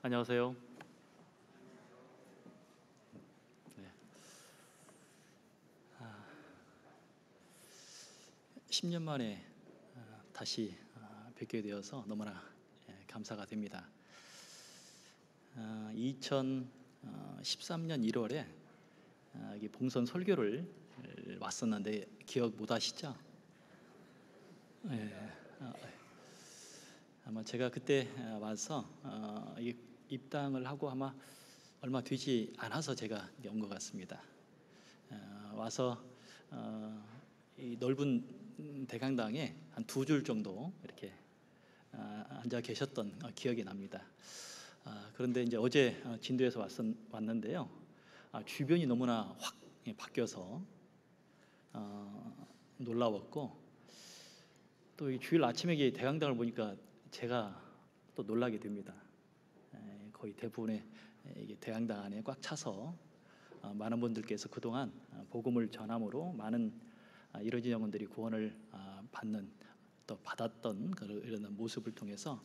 안녕하세요. 네. 10년 만에 다시 뵙게 되어서 너무나 감사가 됩니다. 2013년 1월에 여기 봉선 설교를 왔었는데 기억 못 하시죠? 네. 아마 제가 그때 와서 입당을 하고 아마 얼마 되지 않아서 제가 온 것 같습니다. 와서 이 넓은 대강당에 한 2줄 정도 이렇게 앉아 계셨던 기억이 납니다. 그런데 이제 어제 진도에서 왔는데요. 주변이 너무나 확 바뀌어서 놀라웠고, 또 이 주일 아침에 대강당을 보니까 제가 또 놀라게 됩니다. 거의 대부분의 대강당 안에 꽉 차서 많은 분들께서 그동안 복음을 전함으로 많은 이러진 영혼들이 구원을 받는, 또 받았던 이런 모습을 통해서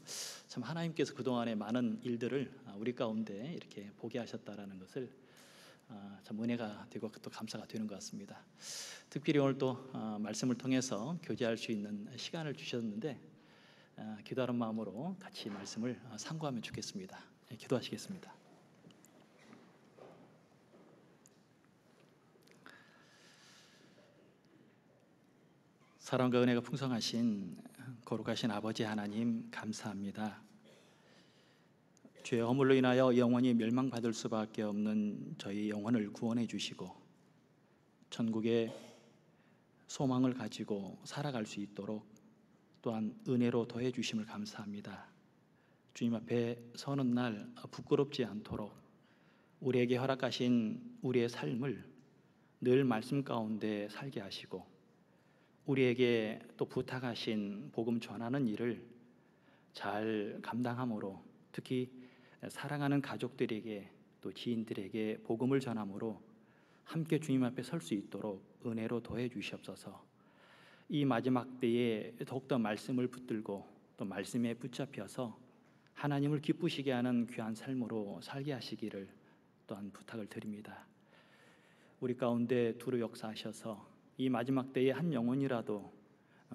참 하나님께서 그동안의 많은 일들을 우리 가운데 이렇게 보게 하셨다라는 것을 참 은혜가 되고 또 감사가 되는 것 같습니다. 특별히 오늘 또 말씀을 통해서 교제할 수 있는 시간을 주셨는데 기도하는 마음으로 같이 말씀을 상고하면 좋겠습니다. 기도하시겠습니다. 사랑과 은혜가 풍성하신 거룩하신 아버지 하나님, 감사합니다. 죄의 허물로 인하여 영원히 멸망받을 수밖에 없는 저희 영혼을 구원해 주시고 천국의 소망을 가지고 살아갈 수 있도록 또한 은혜로 더해 주심을 감사합니다. 주님 앞에 서는 날 부끄럽지 않도록 우리에게 허락하신 우리의 삶을 늘 말씀 가운데 살게 하시고, 우리에게 또 부탁하신 복음 전하는 일을 잘 감당함으로, 특히 사랑하는 가족들에게 또 지인들에게 복음을 전함으로 함께 주님 앞에 설 수 있도록 은혜로 더해 주시옵소서. 이 마지막 때에 더욱더 말씀을 붙들고 또 말씀에 붙잡혀서 하나님을 기쁘시게 하는 귀한 삶으로 살게 하시기를 또한 부탁을 드립니다. 우리 가운데 두루 역사하셔서 이 마지막 때에 한 영혼이라도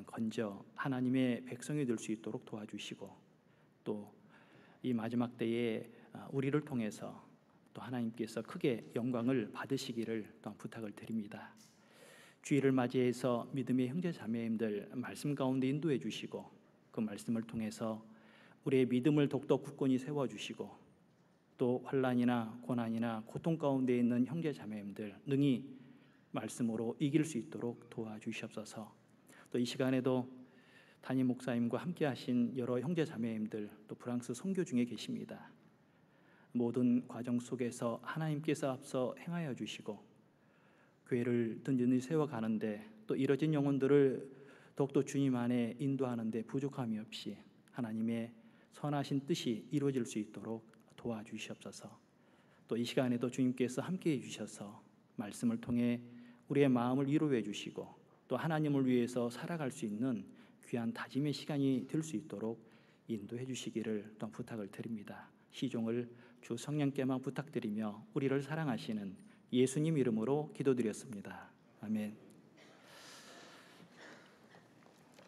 건져 하나님의 백성이 될 수 있도록 도와주시고, 또 이 마지막 때에 우리를 통해서 또 하나님께서 크게 영광을 받으시기를 또한 부탁을 드립니다. 주일을 맞이해서 믿음의 형제 자매님들 말씀 가운데 인도해 주시고, 그 말씀을 통해서 우리의 믿음을 더욱더 굳건히 세워주시고, 또 환난이나 고난이나 고통 가운데 있는 형제 자매님들 능히 말씀으로 이길 수 있도록 도와주시옵소서. 또 이 시간에도 담임 목사님과 함께 하신 여러 형제 자매님들, 또 프랑스 선교 중에 계십니다. 모든 과정 속에서 하나님께서 앞서 행하여 주시고 교회를 든든히 세워가는데, 또 이뤄진 영혼들을 더욱더 주님 안에 인도하는데 부족함이 없이 하나님의 선하신 뜻이 이루어질 수 있도록 도와주시옵소서. 또 이 시간에도 주님께서 함께해 주셔서 말씀을 통해 우리의 마음을 위로해 주시고 또 하나님을 위해서 살아갈 수 있는 귀한 다짐의 시간이 될 수 있도록 인도해 주시기를 또 부탁을 드립니다. 시종을 주 성령께만 부탁드리며 우리를 사랑하시는 예수님 이름으로 기도드렸습니다. 아멘.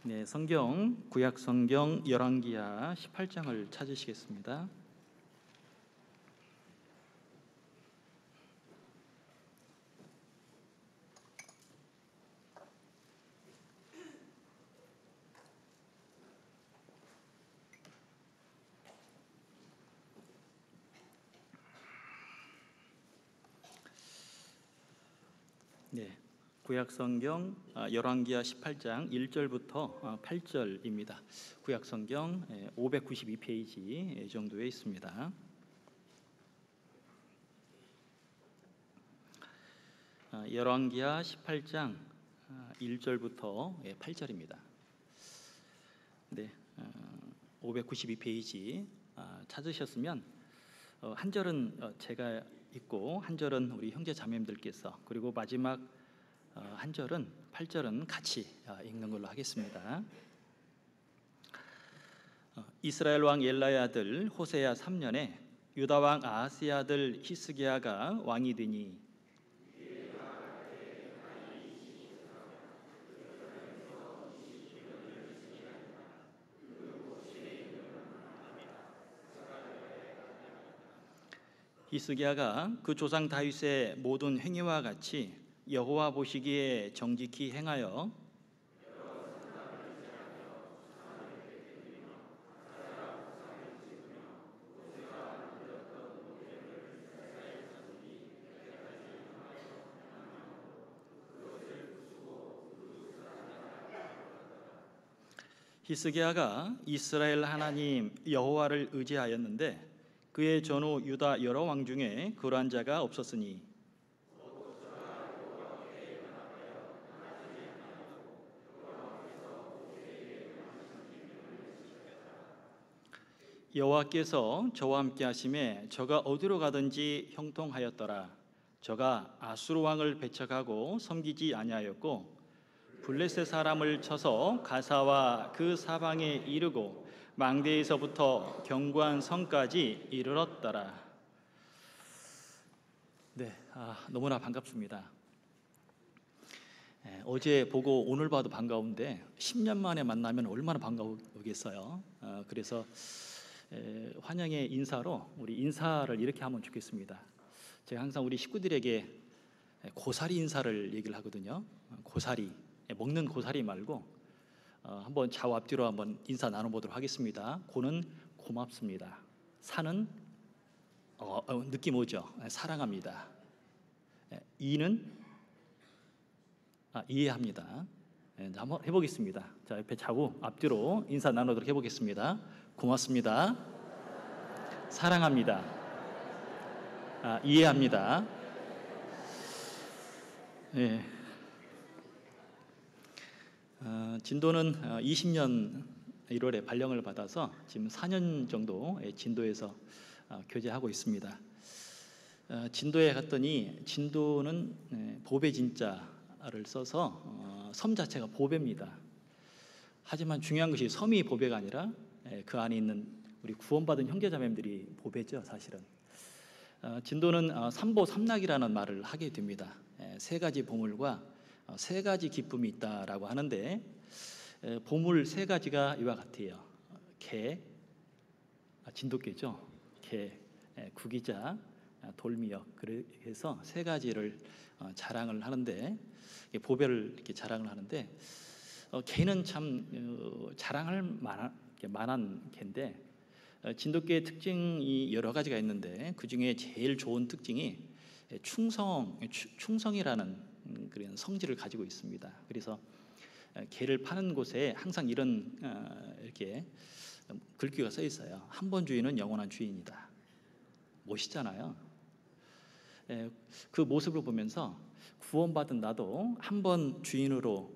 네, 성경 구약 성경 열왕기하 18장을 찾으시겠습니다. 네, 구약성경 열왕기하 18장 1절부터 8절입니다. 구약성경 592페이지 정도에 있습니다. 열왕기하 18장 1절부터 8절입니다. 네, 592페이지 찾으셨으면 한 절은 제가 있고 한 절은 우리 형제 자매님들께서, 그리고 마지막 한 절은 8절은 같이 읽는 걸로 하겠습니다. 이스라엘 왕 엘라의 아들 호세야 3년에 유다 왕 아하스의 아들 히스기야가 왕이 되니 히스기야가 그 조상 다윗의 모든 행위와 같이 여호와 보시기에 정직히 행하여 히스기야가 이스라엘 하나님 여호와를 의지하였는데 그의 전후 유다 여러 왕 중에 그러한 자가 없었으니 여호와께서 저와 함께 하심에 저가 어디로 가든지 형통하였더라. 저가 아수르 왕을 배척하고 섬기지 아니하였고 블레셋 사람을 쳐서 가사와 그 사방에 이르고 망대에서부터 견고한 성까지 이르렀더라. 네, 너무나 반갑습니다. 어제 보고 오늘 봐도 반가운데 10년 만에 만나면 얼마나 반가우겠어요. 그래서 환영의 인사로 우리 인사를 이렇게 하면 좋겠습니다. 제가 항상 우리 식구들에게 고사리 인사를 얘기를 하거든요. 고사리, 먹는 고사리 말고 한번 좌우 앞뒤로 한번 인사 나눠보도록 하겠습니다. 고는 고맙습니다. 사는 느낌 오죠? 사랑합니다. 이는 이해합니다. 한번 해보겠습니다. 자, 옆에 좌우 앞뒤로 인사 나누도록 해보겠습니다. 고맙습니다. 사랑합니다. 이해합니다. 네. 진도는 20년 1월에 발령을 받아서 지금 4년 정도 진도에서 교제하고 있습니다. 진도에 갔더니 진도는 보배 진자를 써서 섬 자체가 보배입니다. 하지만 중요한 것이 섬이 보배가 아니라 그 안에 있는 우리 구원받은 형제자매들이 보배죠, 사실은. 진도는 삼보 삼락이라는 말을 하게 됩니다. 세 가지 보물과 세 가지 기쁨이 있다라고 하는데 보물 세 가지가 이와 같아요. 개, 진돗개죠. 개, 구기자, 돌미역. 그래서 세 가지를 자랑을 하는데 보배를 이렇게 자랑을 하는데 개는 참 자랑할 만한 개인데 진돗개의 특징이 여러 가지가 있는데 그 중에 제일 좋은 특징이 충성이라는 그런 성질을 가지고 있습니다. 그래서 개를 파는 곳에 항상 이런 이렇게 글귀가 써 있어요. 한 번 주인은 영원한 주인이다. 멋있잖아요. 그 모습을 보면서 구원받은 나도 한 번 주인으로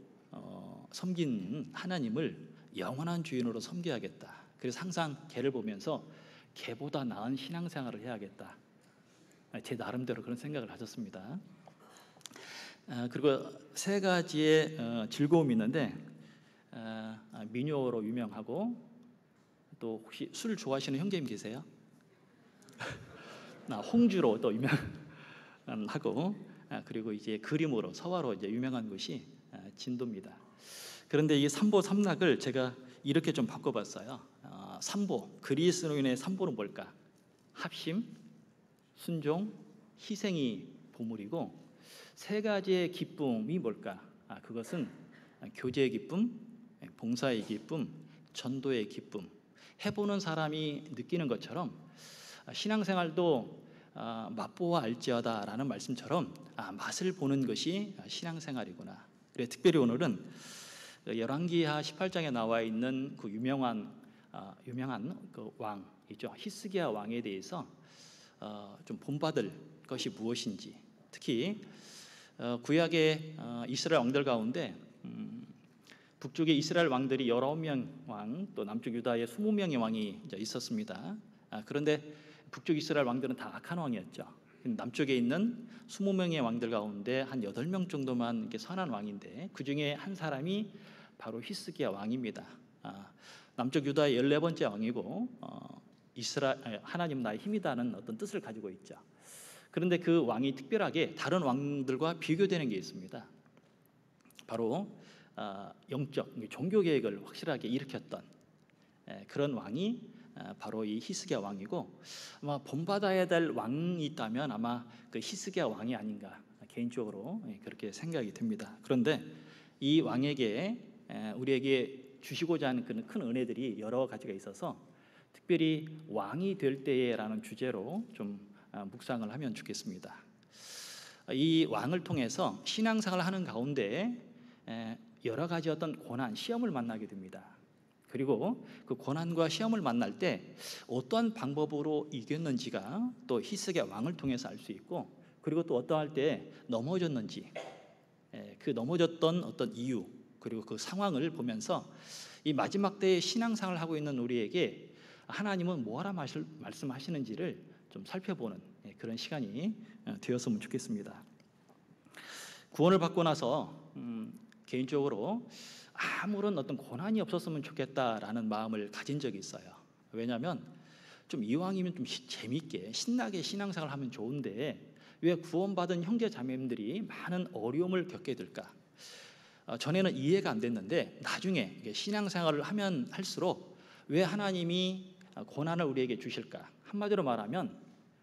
섬긴 하나님을 영원한 주인으로 섬겨야겠다. 그래서 항상 개를 보면서 개보다 나은 신앙생활을 해야겠다. 제 나름대로 그런 생각을 하셨습니다. 그리고 세 가지의 즐거움이 있는데 민요로 유명하고 또 혹시 술 좋아하시는 형제님 계세요? 홍주로 또 유명하고 그리고 이제 그림으로 서화로 이제 유명한 것이 진도입니다. 그런데 이 삼보 삼락을 제가 이렇게 좀 바꿔봤어요. 삼보, 그리스도인의 삼보는 뭘까? 합심, 순종, 희생이 보물이고 세 가지의 기쁨이 뭘까? 그것은 교제의 기쁨, 봉사의 기쁨, 전도의 기쁨. 해보는 사람이 느끼는 것처럼 신앙생활도 맛보아 알지어다라는 말씀처럼 맛을 보는 것이 신앙생활이구나. 그래서 특별히 오늘은 열왕기하 18장에 나와 있는 그 유명한 그 왕이죠. 히스기야 왕에 대해서 좀 본받을 것이 무엇인지, 특히 구약의 이스라엘 왕들 가운데 북쪽의 이스라엘 왕들이 19명 왕, 또 남쪽 유다에 20명의 왕이 있었습니다. 그런데 북쪽 이스라엘 왕들은 다 악한 왕이었죠. 남쪽에 있는 20명의 왕들 가운데 한 8명 정도만 이렇게 선한 왕인데 그 중에 한 사람이 바로 히스기야 왕입니다. 남쪽 유다의 14번째 왕이고 하나님 나의 힘이다는 어떤 뜻을 가지고 있죠. 그런데 그 왕이 특별하게 다른 왕들과 비교되는 게 있습니다. 바로 영적 종교 개혁을 확실하게 일으켰던 그런 왕이 바로 이 히스기야 왕이고, 아마 본받아야 될 왕이 있다면 아마 그 히스기야 왕이 아닌가 개인적으로 그렇게 생각이 듭니다. 그런데 이 왕에게 우리에게 주시고자 하는 그런 큰 은혜들이 여러 가지가 있어서 특별히 왕이 될 때에라는 주제로 좀 묵상을 하면 좋겠습니다. 이 왕을 통해서 신앙생활을 하는 가운데 여러 가지 어떤 고난, 시험을 만나게 됩니다. 그리고 그 고난과 시험을 만날 때 어떠한 방법으로 이겼는지가 또 히스기야 왕을 통해서 알 수 있고, 그리고 또 어떠할 때 넘어졌는지, 그 넘어졌던 어떤 이유, 그리고 그 상황을 보면서 이 마지막 때의 신앙생활을 하고 있는 우리에게 하나님은 뭐하라 말씀하시는지를 좀 살펴보는 그런 시간이 되었으면 좋겠습니다. 구원을 받고 나서 개인적으로 아무런 어떤 고난이 없었으면 좋겠다라는 마음을 가진 적이 있어요. 왜냐하면 좀 이왕이면 좀 재밌게 신나게 신앙생활을 하면 좋은데 왜 구원받은 형제 자매님들이 많은 어려움을 겪게 될까? 전에는 이해가 안 됐는데 나중에 신앙생활을 하면 할수록 왜 하나님이 고난을 우리에게 주실까? 한마디로 말하면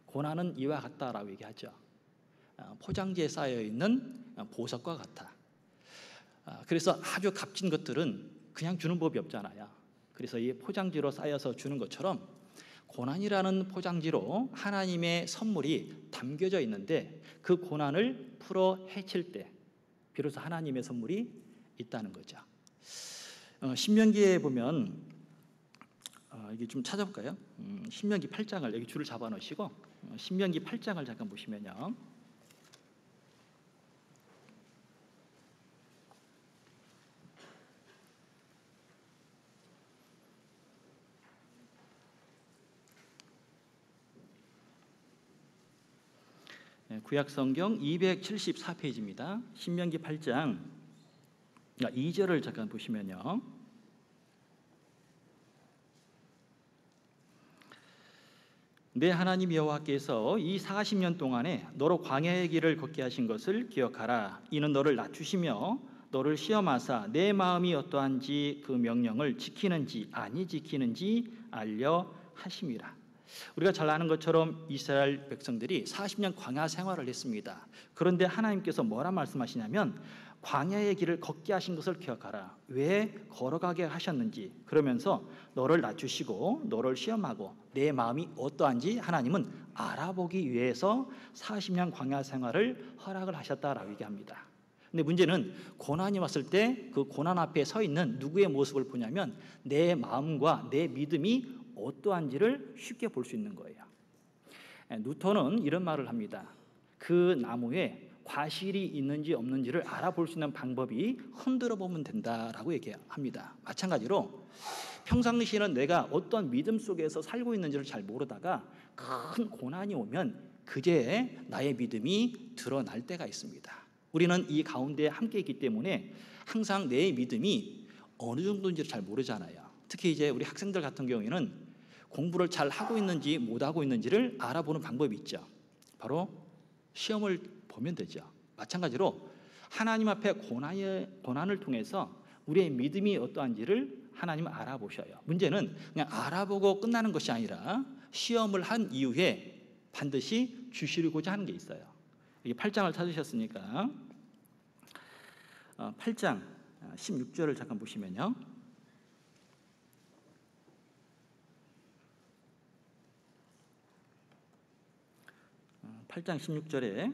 고난은 이와 같다라고 얘기하죠. 포장지에 쌓여 있는 보석과 같아. 그래서 아주 값진 것들은 그냥 주는 법이 없잖아요. 그래서 이 포장지로 쌓여서 주는 것처럼 고난이라는 포장지로 하나님의 선물이 담겨져 있는데 그 고난을 풀어 헤칠 때 비로소 하나님의 선물이 있다는 거죠. 신명기에 보면 이게 좀 찾아볼까요? 신명기 8장을 여기 줄을 잡아 놓으시고 신명기 8장을 잠깐 보시면요. 구약성경 274페이지입니다. 신명기 8장 2절을 잠깐 보시면요. 내 하나님 여호와께서 이 40년 동안에 너로 광야의 길을 걷게 하신 것을 기억하라. 이는 너를 낮추시며 너를 시험하사 내 마음이 어떠한지 그 명령을 지키는지 아니 지키는지 알려 하심이라. 우리가 잘 아는 것처럼 이스라엘 백성들이 40년 광야 생활을 했습니다. 그런데 하나님께서 뭐라 말씀하시냐면 광야의 길을 걷게 하신 것을 기억하라. 왜 걸어가게 하셨는지, 그러면서 너를 낮추시고 너를 시험하고 내 마음이 어떠한지 하나님은 알아보기 위해서 40년 광야 생활을 허락을 하셨다라고 얘기합니다. 근데 문제는 고난이 왔을 때 그 고난 앞에 서 있는 누구의 모습을 보냐면 내 마음과 내 믿음이 어떠한지를 쉽게 볼 수 있는 거예요. 뉴턴은 이런 말을 합니다. 그 나무에 과실이 있는지 없는지를 알아볼 수 있는 방법이 흔들어 보면 된다라고 얘기합니다. 마찬가지로 평상시에는 내가 어떤 믿음 속에서 살고 있는지를 잘 모르다가 큰 고난이 오면 그제 나의 믿음이 드러날 때가 있습니다. 우리는 이 가운데 함께 있기 때문에 항상 내 믿음이 어느 정도인지를 잘 모르잖아요. 특히 이제 우리 학생들 같은 경우에는 공부를 잘 하고 있는지 못하고 있는지를 알아보는 방법이 있죠. 바로 시험을 보면 되죠. 마찬가지로 하나님 앞에 고난을 통해서 우리의 믿음이 어떠한지를 하나님은 알아보셔요. 문제는 그냥 알아보고 끝나는 것이 아니라 시험을 한 이후에 반드시 주시고자 하는 게 있어요. 이게 8장을 찾으셨으니까 8장 16절을 잠깐 보시면요. 8장 16절에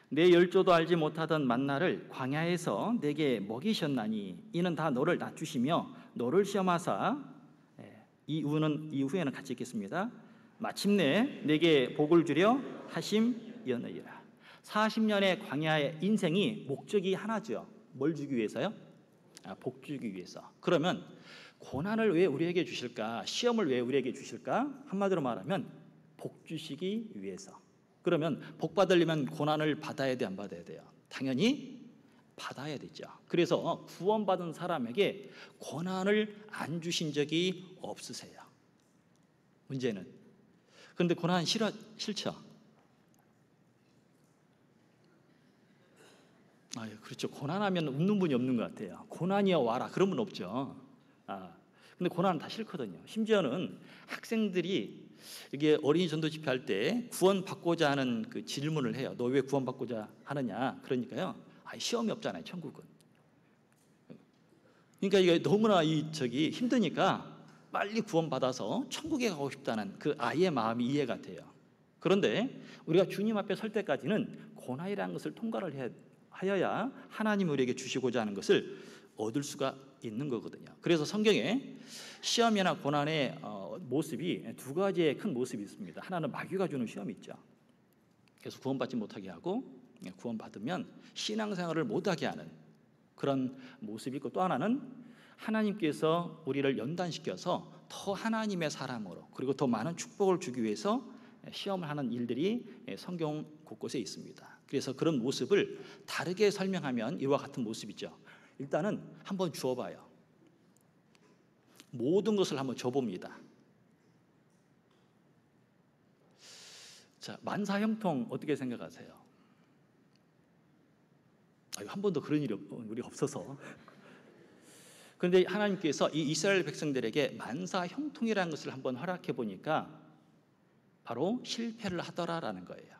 내 열조도 알지 못하던 만나를 광야에서 내게 먹이셨나니 이는 다 너를 낮추시며 너를 시험하사, 이후에는 같이 읽겠습니다. 마침내 내게 복을 주려 하심이었느니라. 40년의 광야의 인생이 목적이 하나죠. 뭘 주기 위해서요? 복 주기 위해서. 그러면 고난을 왜 우리에게 주실까? 시험을 왜 우리에게 주실까? 한마디로 말하면 복 주시기 위해서. 그러면 복 받으려면 고난을 받아야 돼, 안 받아야 돼요? 당연히 받아야 되죠. 그래서 구원받은 사람에게 고난을 안 주신 적이 없으세요. 문제는. 그런데 고난 싫죠? 그렇죠. 고난하면 웃는 분이 없는 것 같아요. 고난이여 와라 그런 분 없죠. 근데 고난은 다 싫거든요. 심지어는 학생들이 이게 어린이 전도 집회할 때 구원받고자 하는 그 질문을 해요. 너 왜 구원받고자 하느냐? 그러니까요. 시험이 없잖아요, 천국은. 그러니까 이게 너무나 힘드니까 빨리 구원받아서 천국에 가고 싶다는 그 아이의 마음이 이해가 돼요. 그런데 우리가 주님 앞에 설 때까지는 고난이라는 것을 통과를 하여야 하나님 우리에게 주시고자 하는 것을 얻을 수가 있는 거거든요. 그래서 성경에 시험이나 고난의 모습이 두 가지의 큰 모습이 있습니다. 하나는 마귀가 주는 시험이 있죠. 그래서 구원받지 못하게 하고, 구원받으면 신앙생활을 못하게 하는 그런 모습이 있고, 또 하나는 하나님께서 우리를 연단시켜서 더 하나님의 사람으로, 그리고 더 많은 축복을 주기 위해서 시험을 하는 일들이 성경 곳곳에 있습니다. 그래서 그런 모습을 다르게 설명하면 이와 같은 모습이죠. 일단은 한번 주어봐요. 모든 것을 한번 줘봅니다. 자, 만사형통 어떻게 생각하세요? 한 번도 그런 일이 우리가 없어서. 그런데 하나님께서 이 이스라엘 백성들에게 만사형통이라는 것을 한번 허락해 보니까 바로 실패를 하더라라는 거예요.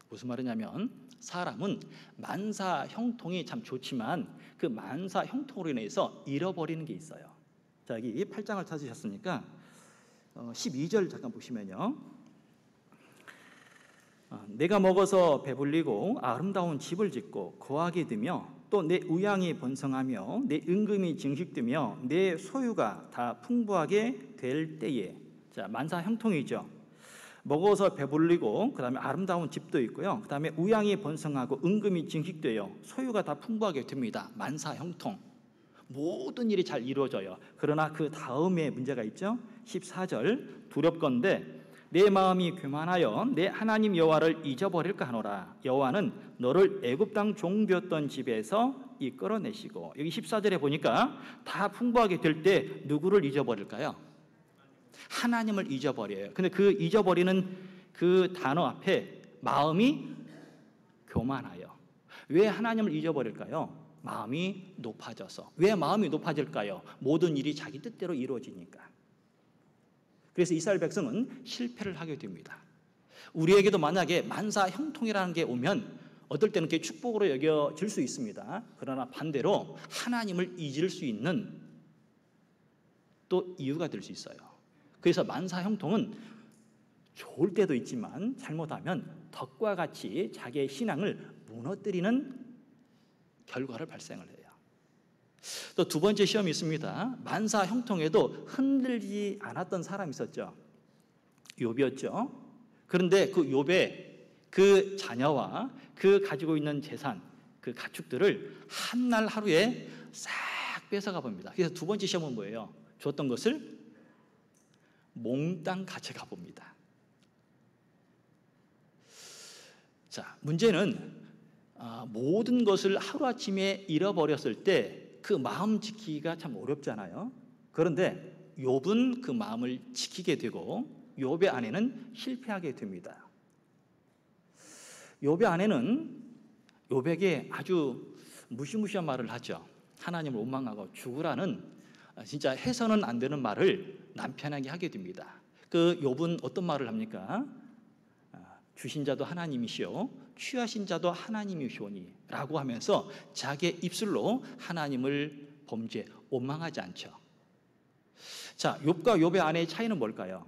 무슨 말이냐면 사람은 만사형통이 참 좋지만 그 만사형통으로 인해서 잃어버리는 게 있어요. 자, 여기 8장을 찾으셨으니까 12절 잠깐 보시면요. 내가 먹어서 배불리고 아름다운 집을 짓고 거하게 되며 또 내 우양이 번성하며 내 은금이 증식되며 내 소유가 다 풍부하게 될 때에, 자, 만사형통이죠. 먹어서 배불리고 그 다음에 아름다운 집도 있고요. 그 다음에 우양이 번성하고 은금이 증식되어 소유가 다 풍부하게 됩니다. 만사형통. 모든 일이 잘 이루어져요. 그러나 그 다음에 문제가 있죠. 14절 두렵건대 내 마음이 교만하여 내 하나님 여호와를 잊어버릴까 하노라. 여호와는 너를 애굽 땅 종되었던 집에서 이끌어내시고, 여기 14절에 보니까 다 풍부하게 될 때 누구를 잊어버릴까요? 하나님을 잊어버려요. 근데 그 잊어버리는 그 단어 앞에 마음이 교만하여. 왜 하나님을 잊어버릴까요? 마음이 높아져서. 왜 마음이 높아질까요? 모든 일이 자기 뜻대로 이루어지니까. 그래서 이스라엘 백성은 실패를 하게 됩니다. 우리에게도 만약에 만사형통이라는 게 오면 어떨 때는 그게 축복으로 여겨질 수 있습니다. 그러나 반대로 하나님을 잊을 수 있는 또 이유가 될 수 있어요. 그래서 만사형통은 좋을 때도 있지만 잘못하면 덕과 같이 자기의 신앙을 무너뜨리는 결과를 발생을 해요. 또 두 번째 시험이 있습니다. 만사형통에도 흔들리지 않았던 사람이 있었죠. 욥이었죠. 그런데 그 욥의 그 자녀와 그 가지고 있는 재산, 그 가축들을 한 날 하루에 싹 뺏어가 봅니다. 그래서 두 번째 시험은 뭐예요? 줬던 것을 몽땅 가져가 봅니다. 자, 문제는 모든 것을 하루아침에 잃어버렸을 때 그 마음 지키기가 참 어렵잖아요. 그런데 욥은 그 마음을 지키게 되고 욥의 아내는 실패하게 됩니다. 욥의 아내는 욥에게 아주 무시무시한 말을 하죠. 하나님을 원망하고 죽으라는 진짜 해서는 안 되는 말을 남편에게 하게 됩니다. 그 욥은 어떤 말을 합니까? 주신 자도 하나님이시오 취하신 자도 하나님이시오니 라고 하면서 자기의 입술로 하나님을 범죄 원망하지 않죠. 자, 욥과 욥의 아내의 차이는 뭘까요?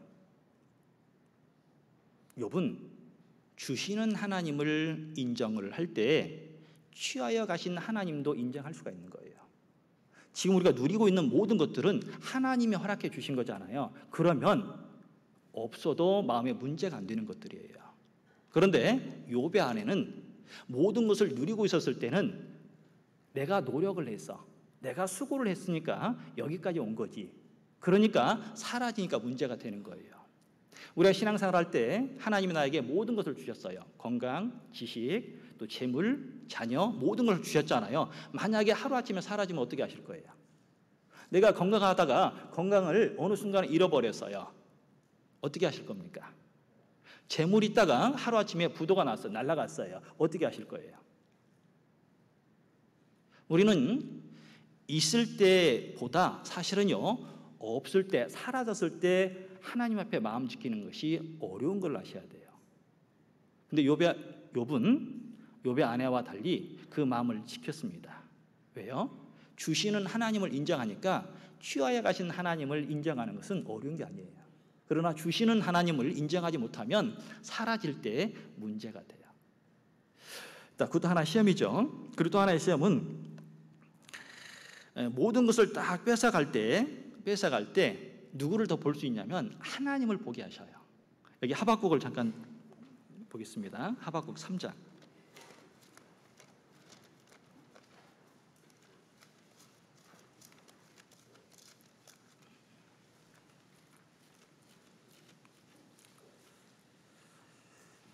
욥은 주시는 하나님을 인정을 할 때 취하여 가신 하나님도 인정할 수가 있는 거예요. 지금 우리가 누리고 있는 모든 것들은 하나님이 허락해 주신 거잖아요. 그러면 없어도 마음에 문제가 안 되는 것들이에요. 그런데 욥의 아내는 모든 것을 누리고 있었을 때는 내가 노력을 했어. 내가 수고를 했으니까 여기까지 온 거지. 그러니까 사라지니까 문제가 되는 거예요. 우리가 신앙생활 할 때 하나님이 나에게 모든 것을 주셨어요. 건강, 지식, 또 재물, 자녀 모든 걸 주셨잖아요. 만약에 하루아침에 사라지면 어떻게 하실 거예요? 내가 건강하다가 건강을 어느 순간에 잃어버렸어요. 어떻게 하실 겁니까? 재물이 있다가 하루아침에 부도가 나서 날아갔어요. 어떻게 하실 거예요? 우리는 있을 때보다 사실은요, 없을 때, 사라졌을 때 하나님 앞에 마음 지키는 것이 어려운 걸 아셔야 돼요. 근데 욥의 아내와 달리 그 마음을 지켰습니다. 왜요? 주시는 하나님을 인정하니까 취하여 가신 하나님을 인정하는 것은 어려운 게 아니에요. 그러나 주시는 하나님을 인정하지 못하면 사라질 때 문제가 돼요. 그것도 하나 시험이죠. 그리고 또 하나의 시험은 모든 것을 딱 뺏어갈 때 누구를 더 볼 수 있냐면 하나님을 보게 하셔요. 여기 하박국을 잠깐 보겠습니다. 하박국 3장.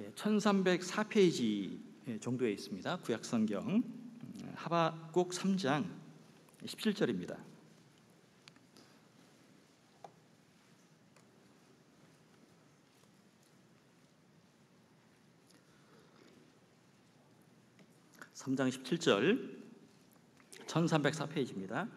예, 1304페이지 정도에 있습니다. 구약성경 하박국 3장 17절입니다. (3장 17절) 1304페이지입니다.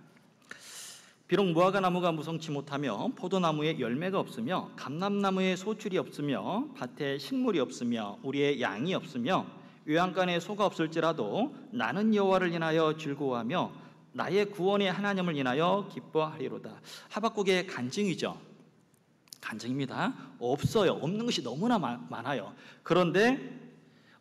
비록 무화과 나무가 무성치 못하며 포도나무에 열매가 없으며 감람나무에 소출이 없으며 밭에 식물이 없으며 우리의 양이 없으며 외양간에 소가 없을지라도 나는 여호와를 인하여 즐거워하며 나의 구원의 하나님을 인하여 기뻐하리로다. 하박국의 간증이죠. 간증입니다. 없어요. 없는 것이 너무나 많아요. 그런데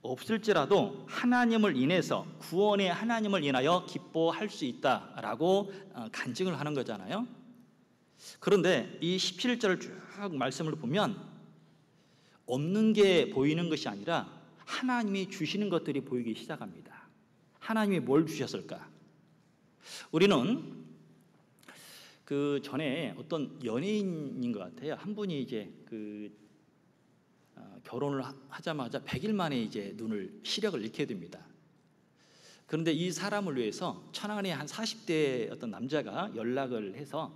없을지라도 하나님을 인해서, 구원의 하나님을 인하여 기뻐할 수 있다라고 간증을 하는 거잖아요. 그런데 이 17절을 쭉 말씀을 보면 없는 게 보이는 것이 아니라 하나님이 주시는 것들이 보이기 시작합니다. 하나님이 뭘 주셨을까? 우리는 그 전에 어떤 연예인인 것 같아요. 한 분이 이제 결혼을 하자마자 100일 만에 이제 시력을 잃게 됩니다. 그런데 이 사람을 위해서 천안의 한 40대 어떤 남자가 연락을 해서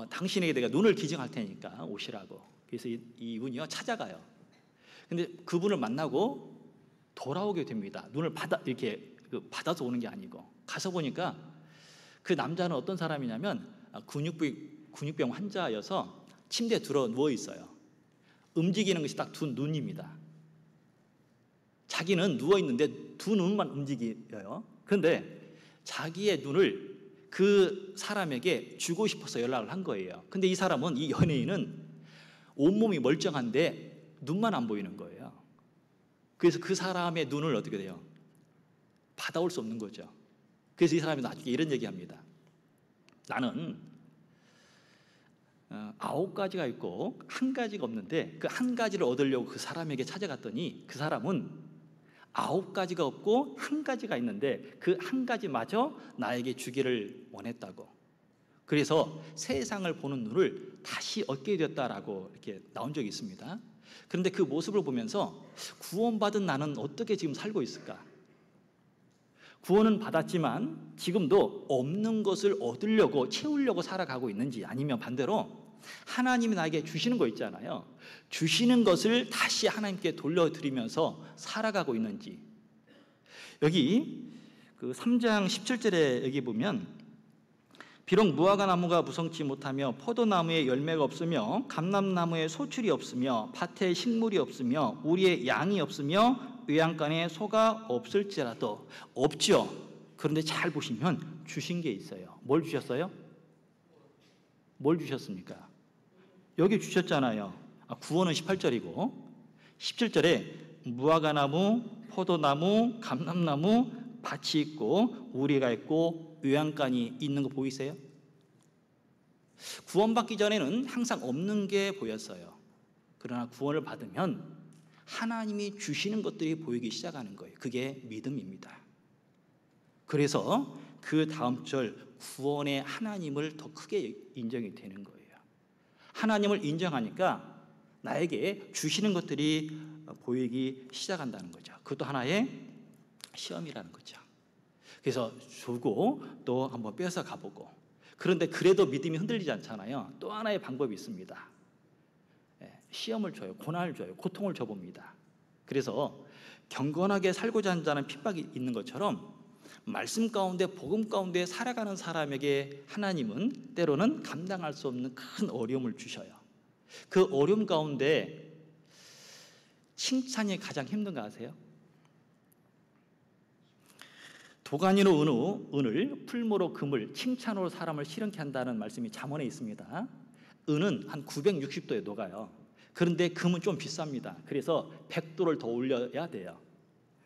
당신에게 내가 눈을 기증할 테니까 오시라고. 그래서 이분이요 찾아가요. 근데 그분을 만나고 돌아오게 됩니다. 눈을 이렇게 받아서 오는 게 아니고. 가서 보니까 그 남자는 어떤 사람이냐면 근육병 환자여서 침대에 들어 누워 있어요. 움직이는 것이 딱 두 눈입니다. 자기는 누워 있는데 두 눈만 움직여요. 그런데 자기의 눈을 그 사람에게 주고 싶어서 연락을 한 거예요. 근데 이 사람은, 이 연예인은 온몸이 멀쩡한데 눈만 안 보이는 거예요. 그래서 그 사람의 눈을 어떻게 돼요? 받아올 수 없는 거죠. 그래서 이 사람이 나중에 이런 얘기합니다. 나는 9가지가 있고 1가지가 없는데 그 1가지를 얻으려고 그 사람에게 찾아갔더니 그 사람은 9가지가 없고 1가지가 있는데 그 1가지마저 나에게 주기를 원했다고. 그래서 세상을 보는 눈을 다시 얻게 되었다라고 이렇게 나온 적이 있습니다. 그런데 그 모습을 보면서 구원받은 나는 어떻게 지금 살고 있을까? 구원은 받았지만 지금도 없는 것을 얻으려고, 채우려고 살아가고 있는지, 아니면 반대로 하나님이 나에게 주시는 거 있잖아요. 주시는 것을 다시 하나님께 돌려드리면서 살아가고 있는지. 여기 그 3장 17절에 여기 보면 비록 무화과 나무가 무성치 못하며 포도나무에 열매가 없으며 감람나무에 소출이 없으며 밭에 식물이 없으며 우리의 양이 없으며 외양간에 소가 없을지라도. 없죠. 그런데 잘 보시면 주신 게 있어요. 뭘 주셨어요? 뭘 주셨습니까? 여기 주셨잖아요. 구원은 18절이고 17절에 무화과 나무, 포도나무, 감람나무, 밭이 있고 우리가 있고 외양간이 있는 거 보이세요? 구원받기 전에는 항상 없는 게 보였어요. 그러나 구원을 받으면 하나님이 주시는 것들이 보이기 시작하는 거예요. 그게 믿음입니다. 그래서 그 다음 절 구원의 하나님을 더 크게 인정이 되는 거예요. 하나님을 인정하니까 나에게 주시는 것들이 보이기 시작한다는 거죠. 그것도 하나의 시험이라는 거죠. 그래서 주고 또 한번 뺏어 가보고. 그런데 그래도 믿음이 흔들리지 않잖아요. 또 하나의 방법이 있습니다. 시험을 줘요. 고난을 줘요. 고통을 줘봅니다. 그래서 경건하게 살고자 하는 자는 핍박이 있는 것처럼 말씀 가운데 복음 가운데 살아가는 사람에게 하나님은 때로는 감당할 수 없는 큰 어려움을 주셔요. 그 어려움 가운데 칭찬이 가장 힘든 거 아세요? 도가니로 은을, 풀무로 금을, 칭찬으로 사람을 시름케 한다는 말씀이 잠언에 있습니다. 은은 한 960도에 녹아요. 그런데 금은 좀 비쌉니다. 그래서 100도를 더 올려야 돼요.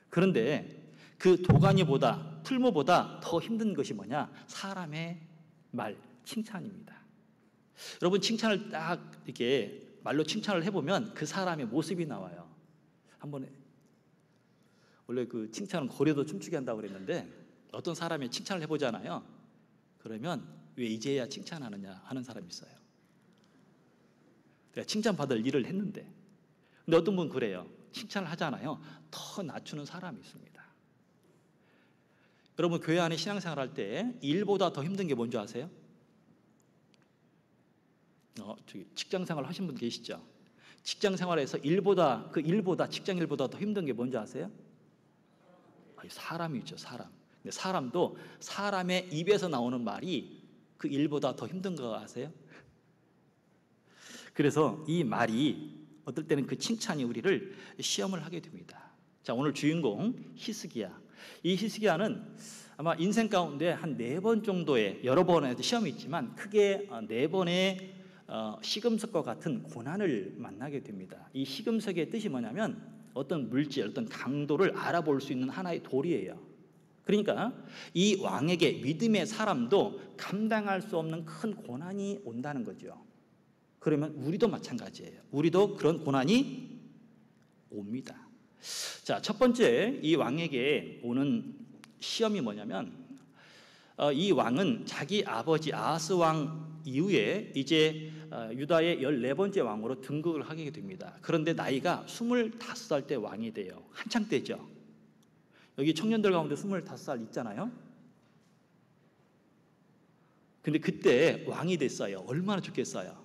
그런데 그 도가니보다 풀무보다 더 힘든 것이 뭐냐? 사람의 말, 칭찬입니다. 여러분, 칭찬을 딱 이렇게 말로 칭찬을 해보면 그 사람의 모습이 나와요. 한번 원래 그 칭찬은 고래도 춤추게 한다고 그랬는데 어떤 사람이 칭찬을 해보잖아요. 그러면 왜 이제야 칭찬하느냐 하는 사람이 있어요. 내가 칭찬받을 일을 했는데. 근데 어떤 분은 그래요. 칭찬을 하잖아요. 더 낮추는 사람이 있습니다. 여러분, 교회 안에 신앙생활 할 때 일보다 더 힘든 게 뭔지 아세요? 저기 직장생활 하신 분 계시죠? 직장생활에서 직장 일보다 더 힘든 게 뭔지 아세요? 사람이죠, 사람. 근데 사람도 사람의 입에서 나오는 말이 그 일보다 더 힘든 거 아세요? 그래서 이 말이 어떨 때는 그 칭찬이 우리를 시험을 하게 됩니다. 자, 오늘 주인공 히스기야. 이 히스기야는 아마 인생 가운데 한 4번 정도의, 여러 번의 시험이 있지만 크게 4번의 시금석과 같은 고난을 만나게 됩니다. 이 시금석의 뜻이 뭐냐면 어떤 물질, 어떤 강도를 알아볼 수 있는 하나의 돌이에요. 그러니까 이 왕에게 믿음의 사람도 감당할 수 없는 큰 고난이 온다는 거죠. 그러면 우리도 마찬가지예요. 우리도 그런 고난이 옵니다. 자, 첫 번째 이 왕에게 오는 시험이 뭐냐면 이 왕은 자기 아버지 아하스 왕 이후에 이제 유다의 14번째 왕으로 등극을 하게 됩니다. 그런데 나이가 25살 때 왕이 돼요. 한창 때죠. 여기 청년들 가운데 25살 있잖아요. 근데 그때 왕이 됐어요. 얼마나 좋겠어요.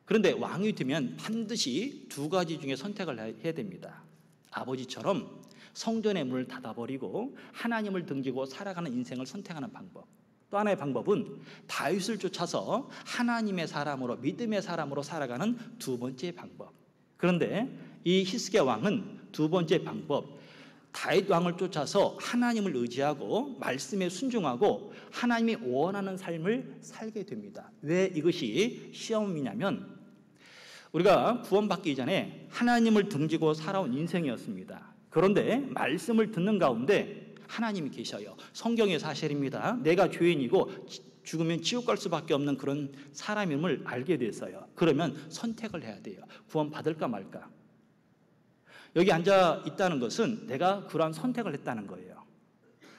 그런데 왕이 되면 반드시 2가지 중에 선택을 해야 됩니다. 아버지처럼 성전의 문을 닫아버리고 하나님을 등지고 살아가는 인생을 선택하는 방법. 또 하나의 방법은 다윗을 쫓아서 하나님의 사람으로, 믿음의 사람으로 살아가는 2번째 방법. 그런데 이 히스기야 왕은 2번째 방법, 다윗 왕을 쫓아서 하나님을 의지하고 말씀에 순종하고 하나님이 원하는 삶을 살게 됩니다. 왜 이것이 시험이냐면 우리가 구원받기 이전에 하나님을 등지고 살아온 인생이었습니다. 그런데 말씀을 듣는 가운데 하나님이 계셔요. 성경의 사실입니다. 내가 죄인이고 죽으면 지옥 갈 수밖에 없는 그런 사람임을 알게 됐어요. 그러면 선택을 해야 돼요. 구원 받을까 말까. 여기 앉아 있다는 것은 내가 그러한 선택을 했다는 거예요.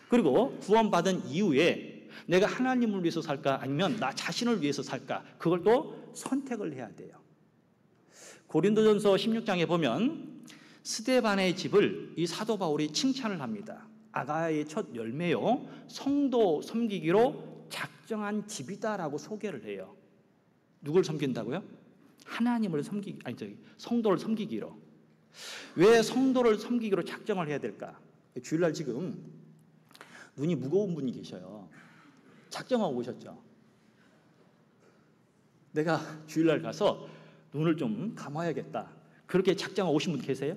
그리고 구원받은 이후에 내가 하나님을 위해서 살까 아니면 나 자신을 위해서 살까, 그걸 또 선택을 해야 돼요. 고린도전서 16장에 보면 스데반의 집을 이 사도 바울이 칭찬을 합니다. 아가야의 첫 열매요, 성도 섬기기로 작정한 집이다라고 소개를 해요. 누굴 섬긴다고요? 성도를 섬기기로. 왜 성도를 섬기기로 작정을 해야 될까? 주일날 지금 눈이 무거운 분이 계셔요. 작정하고 오셨죠? 내가 주일날 가서 눈을 좀 감아야겠다, 그렇게 작정하고 오신 분 계세요?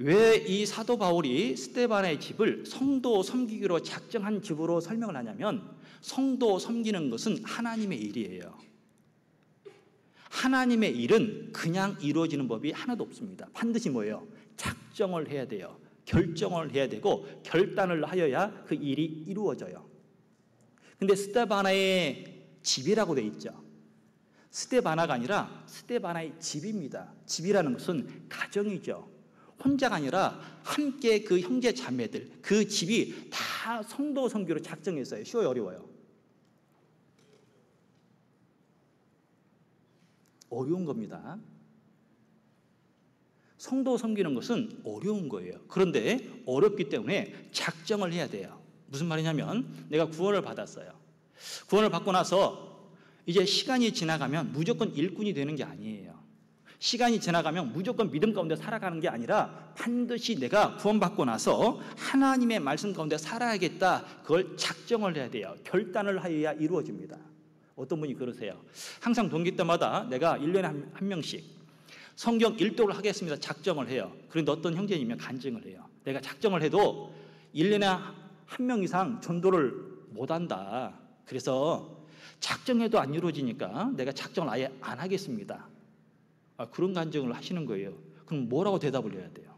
왜 이 사도 바울이 스데반의 집을 성도 섬기기로 작정한 집으로 설명을 하냐면 성도 섬기는 것은 하나님의 일이에요. 하나님의 일은 그냥 이루어지는 법이 하나도 없습니다. 반드시 뭐예요? 작정을 해야 돼요. 결정을 해야 되고 결단을 하여야 그 일이 이루어져요. 근데 스데바나의 집이라고 돼 있죠. 스데바나가 아니라 스데바나의 집입니다. 집이라는 것은 가정이죠. 혼자가 아니라 함께 그 형제 자매들, 그 집이 다 성도 섬기로 작정했어요. 쉬워요, 어려워요? 어려운 겁니다. 성도 섬기는 것은 어려운 거예요. 그런데 어렵기 때문에 작정을 해야 돼요. 무슨 말이냐면 내가 구원을 받았어요. 구원을 받고 나서 이제 시간이 지나가면 무조건 일꾼이 되는 게 아니에요. 시간이 지나가면 무조건 믿음 가운데 살아가는 게 아니라 반드시 내가 구원받고 나서 하나님의 말씀 가운데 살아야겠다, 그걸 작정을 해야 돼요. 결단을 하여야 이루어집니다. 어떤 분이 그러세요. 항상 동기 때마다 내가 1년에 한 명씩 성경 일독을 하겠습니다 작정을 해요. 그런데 어떤 형제님이 간증을 해요. 내가 작정을 해도 1년에 한 명 이상 전도를 못한다. 그래서 작정해도 안 이루어지니까 내가 작정을 아예 안 하겠습니다. 그런 간증을 하시는 거예요. 그럼 뭐라고 대답을 해야 돼요?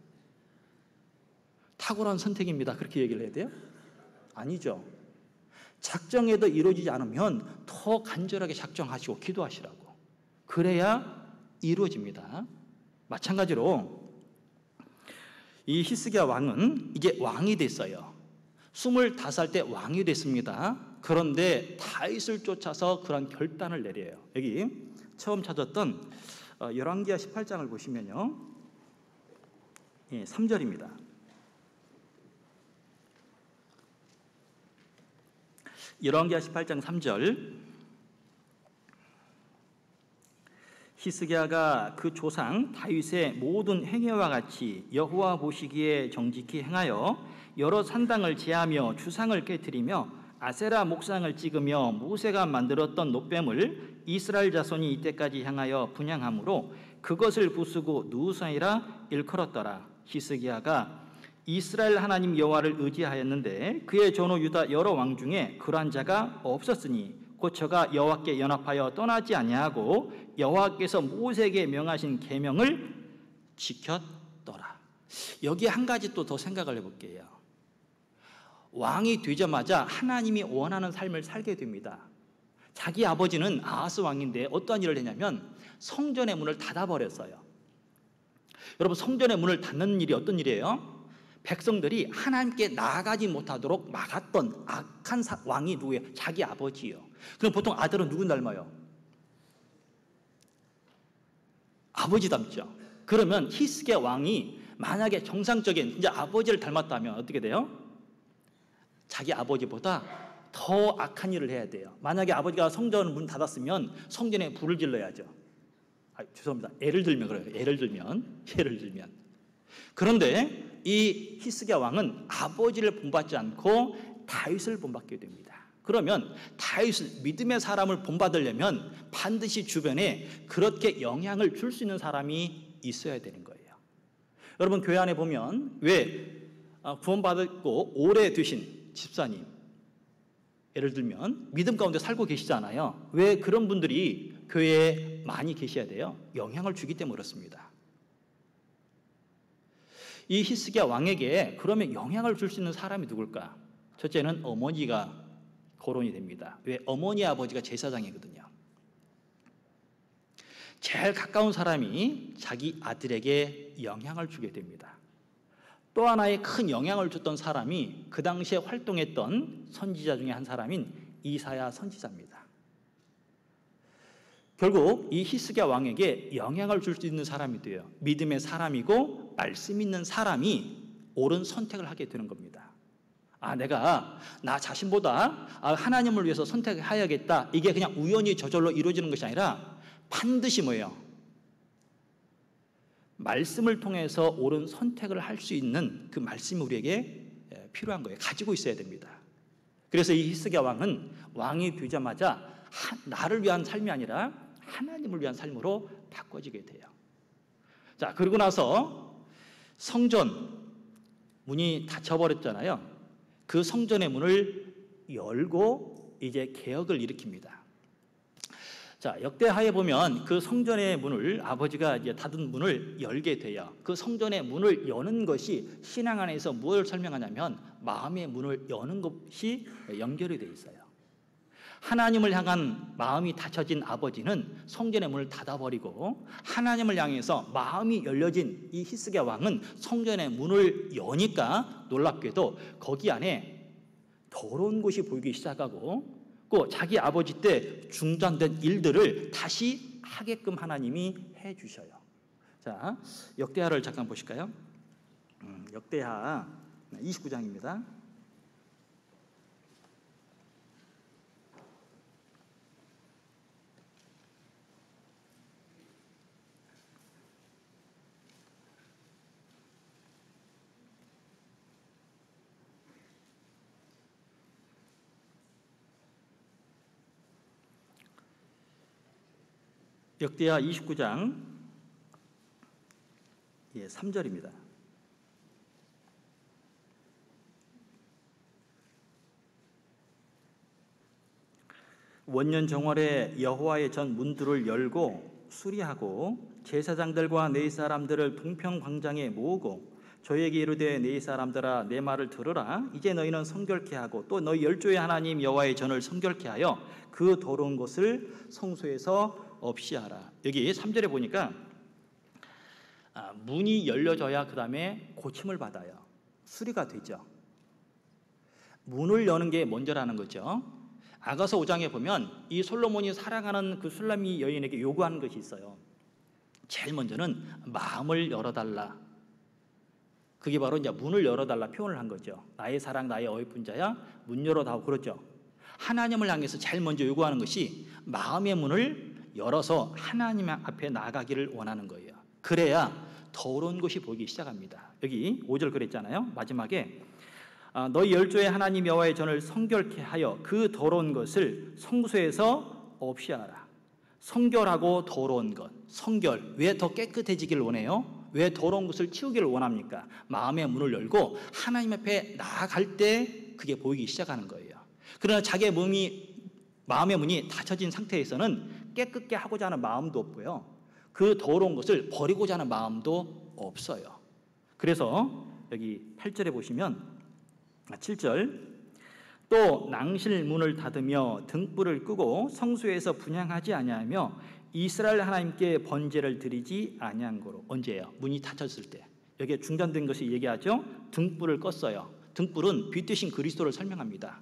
탁월한 선택입니다, 그렇게 얘기를 해야 돼요? 아니죠. 작정해도 이루어지지 않으면 더 간절하게 작정하시고 기도하시라고. 그래야 이루어집니다. 마찬가지로 이 히스기야 왕은 이제 왕이 됐어요. 25살 때 왕이 됐습니다. 그런데 다윗을 쫓아서 그런 결단을 내려요. 여기 처음 찾았던 열왕기하 18장을 보시면요, 3절입니다. 열왕기하 18장 3절. 히스기야가 그 조상 다윗의 모든 행위와 같이 여호와 보시기에 정직히 행하여 여러 산당을 제하며 주상을 깨뜨리며 아세라 목상을 찍으며 모세가 만들었던 놋뱀을 이스라엘 자손이 이때까지 향하여 분향함으로 그것을 부수고 누우사이라 일컬었더라. 히스기야가 이스라엘 하나님 여호와를 의지하였는데 그의 전후 유다 여러 왕 중에 그러한 자가 없었으니 곧 저가 여호와께 연합하여 떠나지 아니하고 여호와께서 모세에게 명하신 계명을 지켰더라. 여기 한 가지 또 더 생각을 해볼게요. 왕이 되자마자 하나님이 원하는 삶을 살게 됩니다. 자기 아버지는 아하스 왕인데 어떠한 일을 했냐면 성전의 문을 닫아버렸어요. 여러분, 성전의 문을 닫는 일이 어떤 일이에요? 백성들이 하나님께 나아가지 못하도록 막았던 악한 왕이 누구예요? 자기 아버지예요. 그럼 보통 아들은 누구 닮아요? 아버지 닮죠. 그러면 히스기야 왕이 만약에 정상적인 이제 아버지를 닮았다면 어떻게 돼요? 자기 아버지보다 더 악한 일을 해야 돼요. 만약에 아버지가 성전 문 닫았으면 성전에 불을 질러야죠. 죄송합니다. 예를 들면 그래요. 예를 들면. 그런데 이 히스기야 왕은 아버지를 본받지 않고 다윗을 본받게 됩니다. 그러면 다윗을, 믿음의 사람을 본받으려면 반드시 주변에 그렇게 영향을 줄 수 있는 사람이 있어야 되는 거예요. 여러분, 교회 안에 보면 왜 구원받고 오래 되신 집사님, 예를 들면 믿음 가운데 살고 계시잖아요. 왜 그런 분들이 교회에 많이 계셔야 돼요? 영향을 주기 때문에 그렇습니다. 이 히스기야 왕에게 그러면 영향을 줄 수 있는 사람이 누굴까? 첫째는 어머니가 거론이 됩니다. 왜? 어머니 아버지가 제사장이거든요. 제일 가까운 사람이 자기 아들에게 영향을 주게 됩니다. 또 하나의 큰 영향을 줬던 사람이 그 당시에 활동했던 선지자 중에 한 사람인 이사야 선지자입니다. 결국 이 히스기야 왕에게 영향을 줄 수 있는 사람이 돼요. 믿음의 사람이고 말씀 있는 사람이 옳은 선택을 하게 되는 겁니다. 내가 나 자신보다 하나님을 위해서 선택해야겠다. 이게 그냥 우연히 저절로 이루어지는 것이 아니라 반드시 뭐예요? 말씀을 통해서 옳은 선택을 할 수 있는 그 말씀이 우리에게 필요한 거예요. 가지고 있어야 됩니다. 그래서 이 히스기야 왕은 왕이 되자마자 나를 위한 삶이 아니라 하나님을 위한 삶으로 바꿔지게 돼요. 자, 그러고 나서 성전 문이 닫혀버렸잖아요. 그 성전의 문을 열고 이제 개혁을 일으킵니다. 자, 역대하에 보면 그 성전의 문을 아버지가 이제 닫은 문을 열게 돼요. 그 성전의 문을 여는 것이 신앙 안에서 무엇을 설명하냐면 마음의 문을 여는 것이 연결이 되어 있어요. 하나님을 향한 마음이 닫혀진 아버지는 성전의 문을 닫아버리고 하나님을 향해서 마음이 열려진 이 히스기야 왕은 성전의 문을 여니까 놀랍게도 거기 안에 더러운 곳이 보이기 시작하고 또 자기 아버지 때 중단된 일들을 다시 하게끔 하나님이 해주셔요. 자, 역대하를 잠깐 보실까요? 역대하 29장입니다. 역대하 29장 3절입니다. 원년 정월에 여호와의 전 문들을 열고 수리하고 제사장들과 네 사람들을 동평광장에 모으고 저에게 이르되 네 사람들아 내 말을 들으라. 이제 너희는 성결케 하고 또 너희 열조의 하나님 여호와의 전을 성결케 하여 그 더러운 것을 성소에서 없이 하라. 여기 3절에 보니까 문이 열려져야 그 다음에 고침을 받아요. 수리가 되죠. 문을 여는 게 먼저라는 거죠. 아가서 5장에 보면 이 솔로몬이 사랑하는 그 술람미 여인에게 요구하는 것이 있어요. 제일 먼저는 마음을 열어달라. 그게 바로 이제 문을 열어달라 표현을 한 거죠. 나의 사랑, 나의 어이푼자야, 문 열어다오. 그렇죠. 하나님을 향해서 제일 먼저 요구하는 것이 마음의 문을 열어서 하나님 앞에 나가기를 원하는 거예요. 그래야 더러운 것이 보이기 시작합니다. 여기 5절 그랬잖아요. 마지막에 너희 열조의 하나님 여호와의 전을 성결케 하여 그 더러운 것을 성소에서 없이 하라. 성결하고 더러운 것, 성결. 왜 더 깨끗해지기를 원해요? 왜 더러운 것을 치우기를 원합니까? 마음의 문을 열고 하나님 앞에 나아갈 때 그게 보이기 시작하는 거예요. 그러나 자기의 마음의 문이 닫혀진 상태에서는 깨끗게 하고자 하는 마음도 없고요, 그 더러운 것을 버리고자 하는 마음도 없어요. 그래서 여기 8절에 보시면 7절 또 낭실 문을 닫으며 등불을 끄고 성소에서 분향하지 아니하며 이스라엘 하나님께 번제를 드리지 아니한 거로. 언제예요? 문이 닫혔을 때. 여기에 중단된 것이 얘기하죠. 등불을 껐어요. 등불은 빛 대신 그리스도를 설명합니다.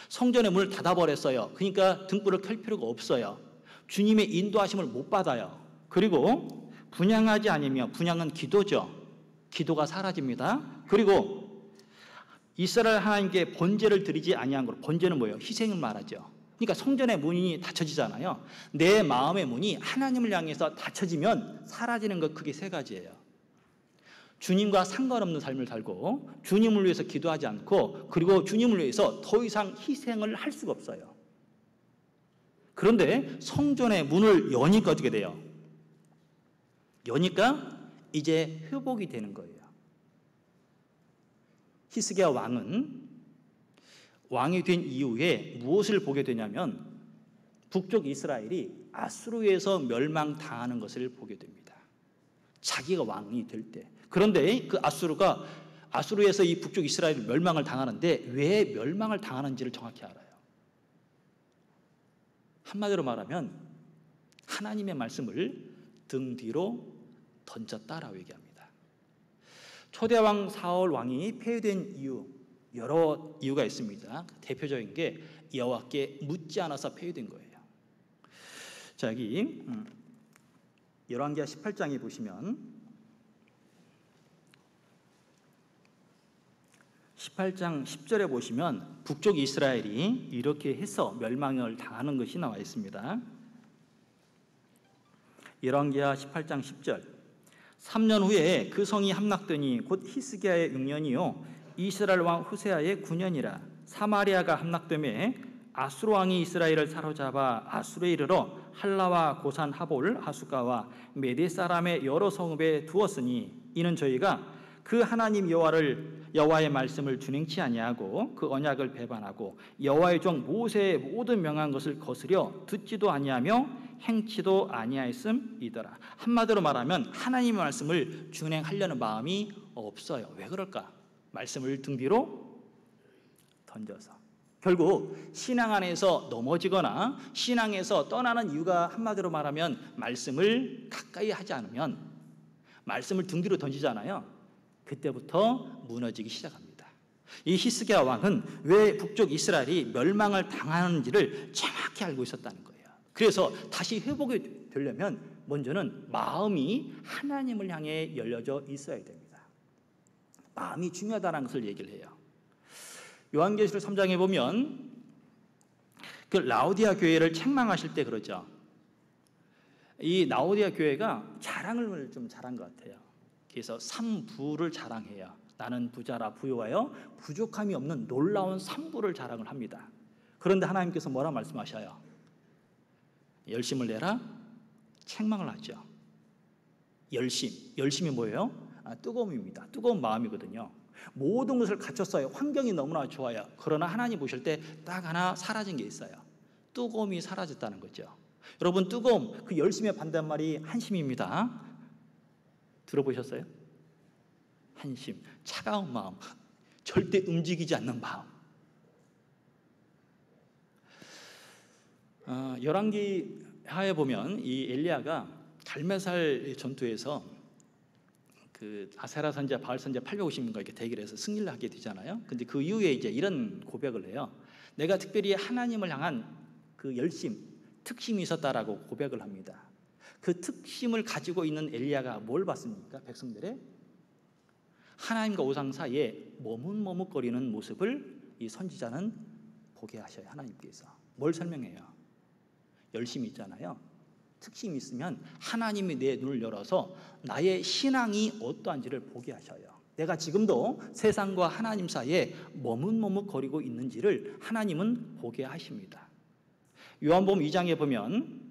성전의 문을 닫아버렸어요. 그러니까 등불을 켤 필요가 없어요. 주님의 인도하심을 못 받아요. 그리고 분향하지 않으며, 분향은 기도죠. 기도가 사라집니다. 그리고 이스라엘 하나님께 번제를 드리지 아니한 거로. 번제는 뭐예요? 희생을 말하죠. 그러니까 성전의 문이 닫혀지잖아요. 내 마음의 문이 하나님을 향해서 닫혀지면 사라지는 것, 크게 세 가지예요. 주님과 상관없는 삶을 살고, 주님을 위해서 기도하지 않고, 그리고 주님을 위해서 더 이상 희생을 할 수가 없어요. 그런데 성전의 문을 여니까 어떻게 돼요? 여니까 이제 회복이 되는 거예요. 히스기야 왕은 왕이 된 이후에 무엇을 보게 되냐면 북쪽 이스라엘이 아수르에서 멸망당하는 것을 보게 됩니다. 자기가 왕이 될 때. 그런데 그 아수르에서 이 북쪽 이스라엘이 멸망을 당하는데 왜 멸망을 당하는지를 정확히 알아요. 한마디로 말하면 하나님의 말씀을 등 뒤로 던졌다라고 얘기합니다. 초대왕 사울 왕이 폐위된 이유, 여러 이유가 있습니다. 대표적인 게 여호와께 묻지 않아서 폐위된 거예요. 자, 여기 열왕기하 18장에 보시면 18장 10절에 보시면 북쪽 이스라엘이 이렇게 해서 멸망을 당하는 것이 나와 있습니다. 열왕기하 18장 10절 3년 후에 그 성이 함락되니 곧 히스기야의 6년이요 이스라엘 왕 호세아의 9년이라. 사마리아가 함락되매 아수르 왕이 이스라엘을 사로잡아 아수르에 이르러 할라와 고산 하볼 하숫가와 메대 사람의 여러 성읍에 두었으니 이는 저희가 그 하나님 여호와의 말씀을 준행치 아니하고 그 언약을 배반하고 여호와의 종 모세의 모든 명한 것을 거스려 듣지도 아니하며 행치도 아니하였음이더라. 한마디로 말하면 하나님의 말씀을 준행하려는 마음이 없어요. 왜 그럴까? 말씀을 등 뒤로 던져서. 결국 신앙 안에서 넘어지거나 신앙에서 떠나는 이유가 한마디로 말하면 말씀을 가까이 하지 않으면, 말씀을 등 뒤로 던지잖아요. 그때부터 무너지기 시작합니다. 이 히스기야 왕은 왜 북쪽 이스라엘이 멸망을 당하는지를 정확히 알고 있었다는 거예요. 그래서 다시 회복이 되려면 먼저는 마음이 하나님을 향해 열려져 있어야 됩니다. 마음이 중요하다는 것을 얘기를 해요. 요한계시록 3장에 보면 그 라오디아 교회를 책망하실 때 그러죠. 이 라오디아 교회가 자랑을 좀 잘한 것 같아요. 그래서 3부를 자랑해요. 나는 부자라 부유하여 부족함이 없는 놀라운 3부를 자랑을 합니다. 그런데 하나님께서 뭐라 말씀하셔요? 열심을 내라, 책망을 하죠. 열심이 뭐예요? 뜨거움입니다. 뜨거운 마음이거든요. 모든 것을 갖췄어요. 환경이 너무나 좋아요. 그러나 하나님 보실 때 딱 하나 사라진 게 있어요. 뜨거움이 사라졌다는 거죠. 여러분, 뜨거움, 그 열심의 반대말이 한심입니다. 들어보셨어요? 한심, 차가운 마음, 절대 움직이지 않는 마음. 열왕기하에 보면 이 엘리야가 갈멜살 전투에서 그 아세라 선지자, 바알 선지자 850명과 이렇게 대결해서 승리를 하게 되잖아요. 근데 그 이후에 이제 이런 고백을 해요. 내가 특별히 하나님을 향한 그 열심, 특심이 있었다라고 고백을 합니다. 그 특심을 가지고 있는 엘리야가 뭘 봤습니까? 백성들의 하나님과 우상 사이에 머뭇머뭇거리는 모습을 이 선지자는 보게 하셔요. 하나님께서 뭘 설명해요? 열심이 있잖아요. 특심이 있으면 하나님이 내 눈을 열어서 나의 신앙이 어떠한지를 보게 하셔요. 내가 지금도 세상과 하나님 사이에 머뭇머뭇거리고 있는지를 하나님은 보게 하십니다. 요한복음 2장에 보면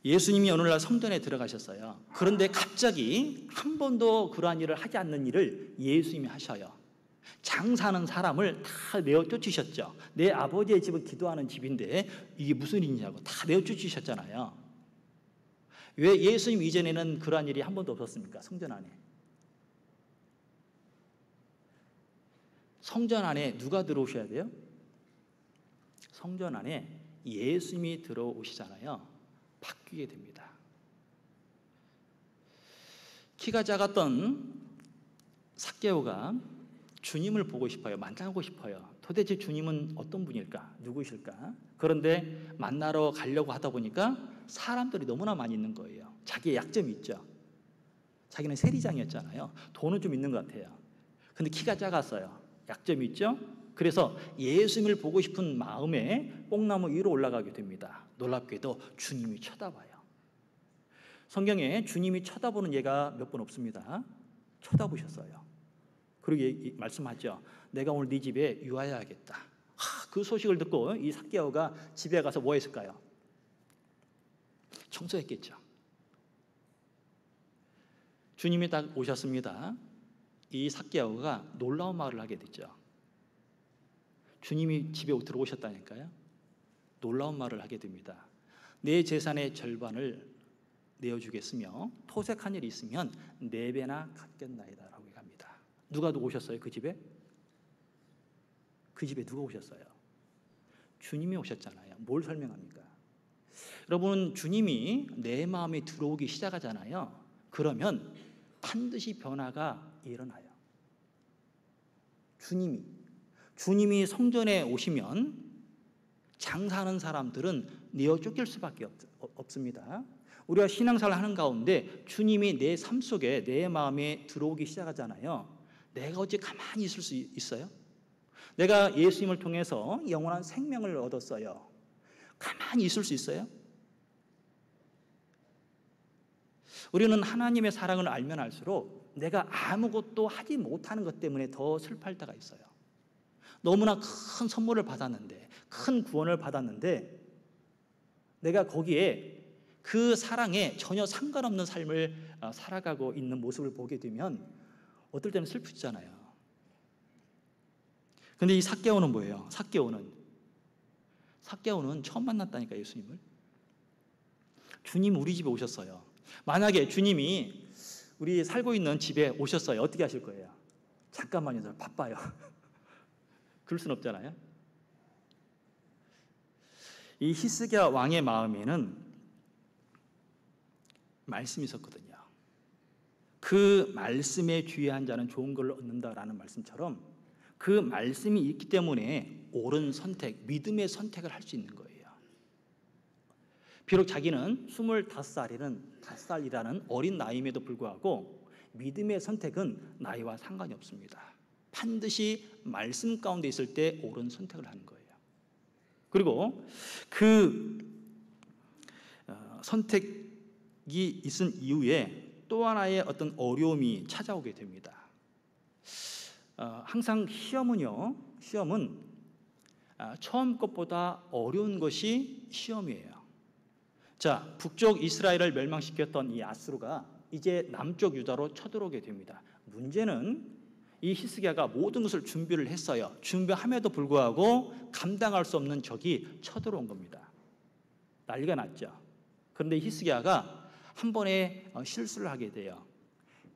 예수님이 어느 날 성전에 들어가셨어요. 그런데 갑자기 한 번도 그러한 일을 하지 않는 일을 예수님이 하셔요. 장사하는 사람을 다 내어 쫓으셨죠. 내 아버지의 집은 기도하는 집인데 이게 무슨 일이냐고 다 내어 쫓으셨잖아요. 왜 예수님 이전에는 그러한 일이 한 번도 없었습니까? 성전 안에. 성전 안에 누가 들어오셔야 돼요? 성전 안에 예수님이 들어오시잖아요. 바뀌게 됩니다. 키가 작았던 삭개오가 주님을 보고 싶어요. 만나고 싶어요. 도대체 주님은 어떤 분일까? 누구실까? 그런데 만나러 가려고 하다 보니까 사람들이 너무나 많이 있는 거예요. 자기의 약점이 있죠. 자기는 세리장이었잖아요. 돈은 좀 있는 것 같아요. 근데 키가 작았어요. 약점이 있죠. 그래서 예수님을 보고 싶은 마음에 뽕나무 위로 올라가게 됩니다. 놀랍게도 주님이 쳐다봐요. 성경에 주님이 쳐다보는 예가 몇 번 없습니다. 쳐다보셨어요. 그리고 말씀하죠. 내가 오늘 네 집에 유하여야겠다. 그 소식을 듣고 이 삭개오가 집에 가서 뭐 했을까요? 청소했겠죠. 주님이 딱 오셨습니다. 이 삭개오가 놀라운 말을 하게 됐죠. 주님이 집에 들어오셨다니까요. 놀라운 말을 하게 됩니다. 내 재산의 절반을 내어주겠으며 토색한 일이 있으면 4배나 갚겠나이다 라고 합니다. 누가 오셨어요? 그 집에? 그 집에 누가 오셨어요? 주님이 오셨잖아요. 뭘 설명합니까? 여러분, 주님이 내 마음에 들어오기 시작하잖아요. 그러면 반드시 변화가 일어나요. 주님이 성전에 오시면 장사하는 사람들은 내어 쫓길 수밖에 없습니다. 우리가 신앙생활을 하는 가운데 주님이 내 삶 속에 내 마음에 들어오기 시작하잖아요. 내가 어찌 가만히 있을 수 있어요? 내가 예수님을 통해서 영원한 생명을 얻었어요. 가만히 있을 수 있어요? 우리는 하나님의 사랑을 알면 알수록 내가 아무것도 하지 못하는 것 때문에 더 슬퍼할 때가 있어요. 너무나 큰 선물을 받았는데, 큰 구원을 받았는데 내가 거기에 그 사랑에 전혀 상관없는 삶을 살아가고 있는 모습을 보게 되면 어떨 때는 슬프잖아요. 근데 이 삭개오는 뭐예요? 삭개오는 처음 만났다니까, 예수님을. 주님 우리 집에 오셨어요. 만약에 주님이 우리 살고 있는 집에 오셨어요. 어떻게 하실 거예요? 잠깐만요, 바빠요. 그럴 순 없잖아요. 이 히스기야 왕의 마음에는 말씀이 있었거든요. 그 말씀에 주의한 자는 좋은 걸 얻는다라는 말씀처럼 그 말씀이 있기 때문에 옳은 선택, 믿음의 선택을 할 수 있는 거예요. 비록 자기는 25살이라는 어린 나이임에도 불구하고 믿음의 선택은 나이와 상관이 없습니다. 반드시 말씀 가운데 있을 때 옳은 선택을 하는 거예요. 그리고 그 선택이 있은 이후에 또 하나의 어떤 어려움이 찾아오게 됩니다. 항상 시험은 처음 것보다 어려운 것이 시험이에요. 자, 북쪽 이스라엘을 멸망시켰던 이 아수르가 이제 남쪽 유다로 쳐들어오게 됩니다. 문제는 이 히스기야가 모든 것을 준비를 했어요. 준비함에도 불구하고 감당할 수 없는 적이 쳐들어온 겁니다. 난리가 났죠. 그런데 히스기야가 한 번에 실수를 하게 돼요.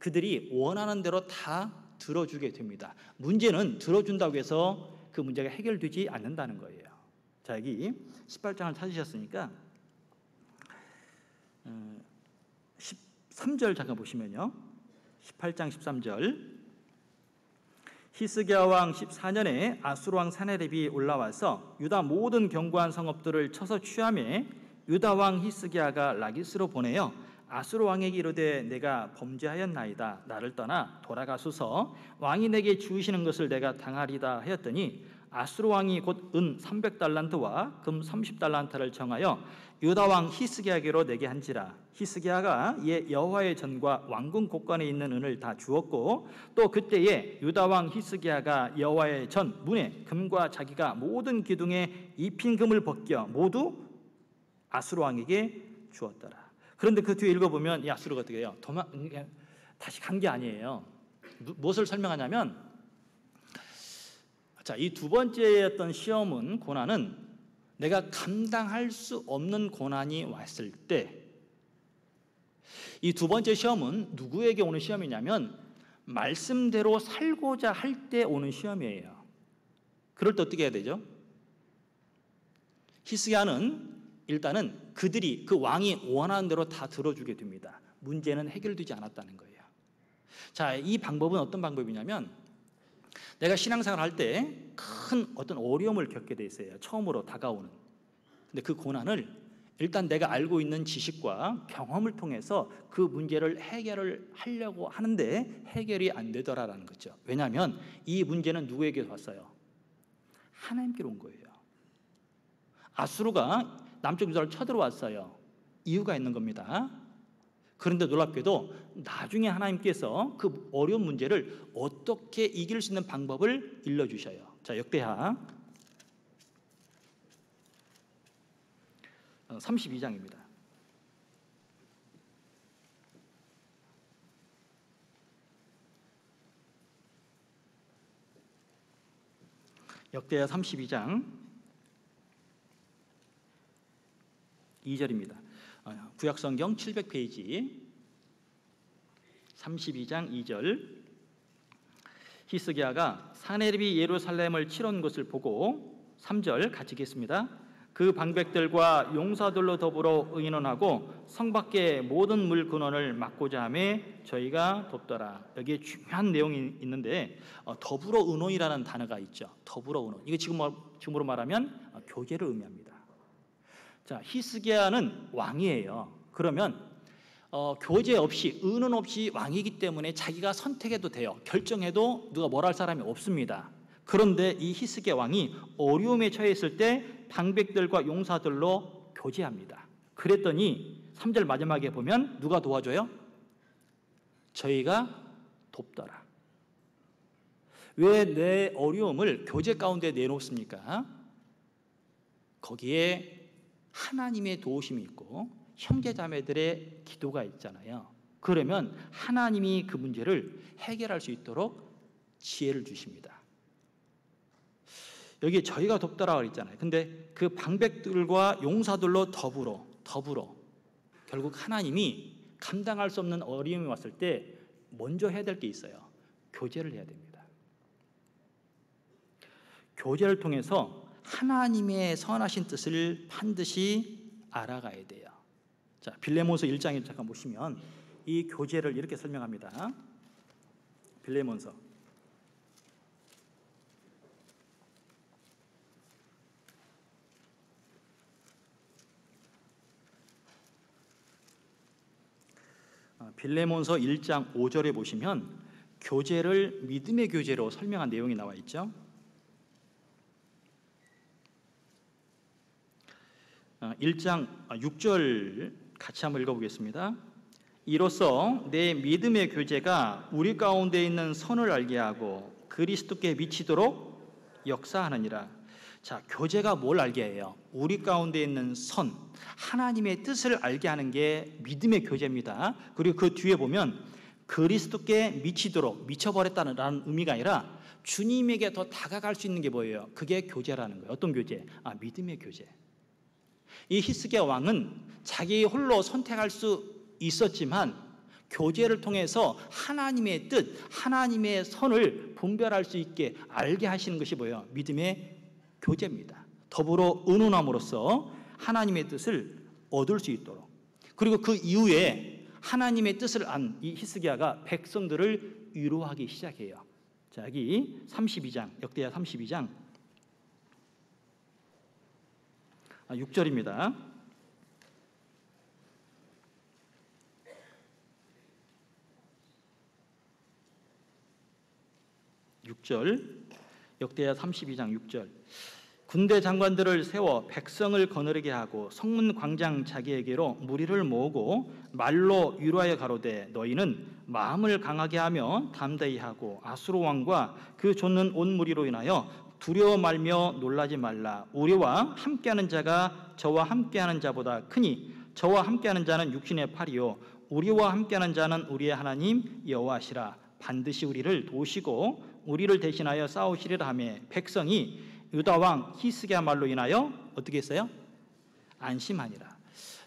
그들이 원하는 대로 다 들어주게 됩니다. 문제는 들어준다고 해서 그 문제가 해결되지 않는다는 거예요. 자, 여기 18장을 찾으셨으니까 13절 잠깐 보시면요. 18장 13절. 히스기야 왕 14년에 아수르 왕 사네립이 올라와서 유다 모든 견고한 성읍들을 쳐서 취하매 유다 왕 히스기야가 라기스로 보내어 아수르 왕에게 이르되 내가 범죄하였나이다. 나를 떠나 돌아가소서. 왕이 내게 주시는 것을 내가 당하리다 하였더니 아수르 왕이 곧 은 300달란트와 금 30달란트를 정하여 유다 왕 히스기야에게로 내게 한지라. 히스기야가 이에 여호와의 전과 왕궁 곳간에 있는 은을 다 주었고 또 그때에 유다 왕 히스기야가 여호와의 전 문에 금과 자기가 모든 기둥에 입힌 금을 벗겨 모두 아수르 왕에게 주었더라. 그런데 그 뒤에 읽어보면 이 아수르가 어떻게 해요? 다시 간 게 아니에요. 무엇을 설명하냐면, 자, 이 두 번째 어떤 시험은, 고난은 내가 감당할 수 없는 고난이 왔을 때, 이 두 번째 시험은 누구에게 오는 시험이냐면 말씀대로 살고자 할 때 오는 시험이에요. 그럴 때 어떻게 해야 되죠? 히스기야는 일단은 그들이 그 왕이 원하는 대로 다 들어주게 됩니다. 문제는 해결되지 않았다는 거예요. 자, 이 방법은 어떤 방법이냐면, 내가 신앙생활 할 때 큰 어떤 어려움을 겪게 돼 있어요. 처음으로 다가오는. 근데 그 고난을 일단 내가 알고 있는 지식과 경험을 통해서 그 문제를 해결을 하려고 하는데 해결이 안 되더라라는 거죠. 왜냐하면 이 문제는 누구에게 왔어요? 하나님께로 온 거예요. 아수르가 남쪽 유다를 쳐들어왔어요. 이유가 있는 겁니다. 그런데 놀랍게도 나중에 하나님께서 그 어려운 문제를 어떻게 이길 수 있는 방법을 일러주셔요. 자, 역대하 32장입니다. 역대하 32장 2절입니다. 구약성경 700페이지 32장 2절. 히스기야가 사네립이 예루살렘을 치러온 것을 보고 3절 같이 읽겠습니다. 그 방백들과 용사들로 더불어 의논하고 성 밖의 모든 물 근원을 막고자 하며 저희가 돕더라. 여기에 중요한 내용이 있는데 더불어 의논이라는 단어가 있죠. 더불어 의논. 이게 지금으로 말하면 교제를 의미합니다. 자, 히스기야는 왕이에요. 그러면 교제 없이, 의논 없이 왕이기 때문에 자기가 선택해도 돼요. 결정해도 누가 뭘 할 사람이 없습니다. 그런데 이 히스기야 왕이 어려움에 처해 있을 때 방백들과 용사들로 교제합니다. 그랬더니 3절 마지막에 보면 누가 도와줘요? 저희가 돕더라. 왜 내 어려움을 교제 가운데 내놓습니까? 거기에 하나님의 도우심이 있고 형제자매들의 기도가 있잖아요. 그러면 하나님이 그 문제를 해결할 수 있도록 지혜를 주십니다. 여기 저희가 돕더라고 그랬잖아요. 근데 그 방백들과 용사들로 더불어 결국 하나님이 감당할 수 없는 어려움이 왔을 때 먼저 해야 될 게 있어요. 교제를 해야 됩니다. 교제를 통해서 하나님의 선하신 뜻을 반드시 알아가야 돼요. 자, 빌레몬서 1장에 잠깐 보시면 이 교제를 이렇게 설명합니다. 빌레몬서 빌레몬서 1장 5절에 보시면 교제를 믿음의 교제로 설명한 내용이 나와 있죠. 1장 6절 같이 한번 읽어보겠습니다. 이로써 내 믿음의 교제가 우리 가운데 있는 선을 알게 하고 그리스도께 미치도록 역사하느니라. 자, 교제가 뭘 알게 해요? 우리 가운데 있는 선, 하나님의 뜻을 알게 하는 게 믿음의 교제입니다. 그리고 그 뒤에 보면 그리스도께 미치도록 미쳐버렸다는 의미가 아니라 주님에게 더 다가갈 수 있는 게 뭐예요? 그게 교제라는 거예요. 어떤 교제? 믿음의 교제. 이 히스기야 왕은 자기 홀로 선택할 수 있었지만 교제를 통해서 하나님의 뜻, 하나님의 선을 분별할 수 있게 알게 하시는 것이 뭐예요? 믿음의 교제입니다. 더불어 의논함으로써 하나님의 뜻을 얻을 수 있도록. 그리고 그 이후에 하나님의 뜻을 안 이 히스기야가 백성들을 위로하기 시작해요. 자, 여기 32장, 역대하 32장 6절입니다. 6절, 역대하 32장 6절. 군대 장관들을 세워 백성을 거느리게 하고 성문 광장 자기에게로 무리를 모으고 말로 위로하여 가로되 너희는 마음을 강하게 하며 담대히 하고 아수르 왕과 그 좇는 온 무리로 인하여 두려워 말며 놀라지 말라. 우리와 함께하는 자가 저와 함께하는 자보다 크니 저와 함께하는 자는 육신의 팔이요 우리와 함께하는 자는 우리의 하나님 여호와시라. 반드시 우리를 도우시고 우리를 대신하여 싸우시리라 하며 백성이 유다 왕 히스기야 말로 인하여 어떻게 했어요? 안심하니라.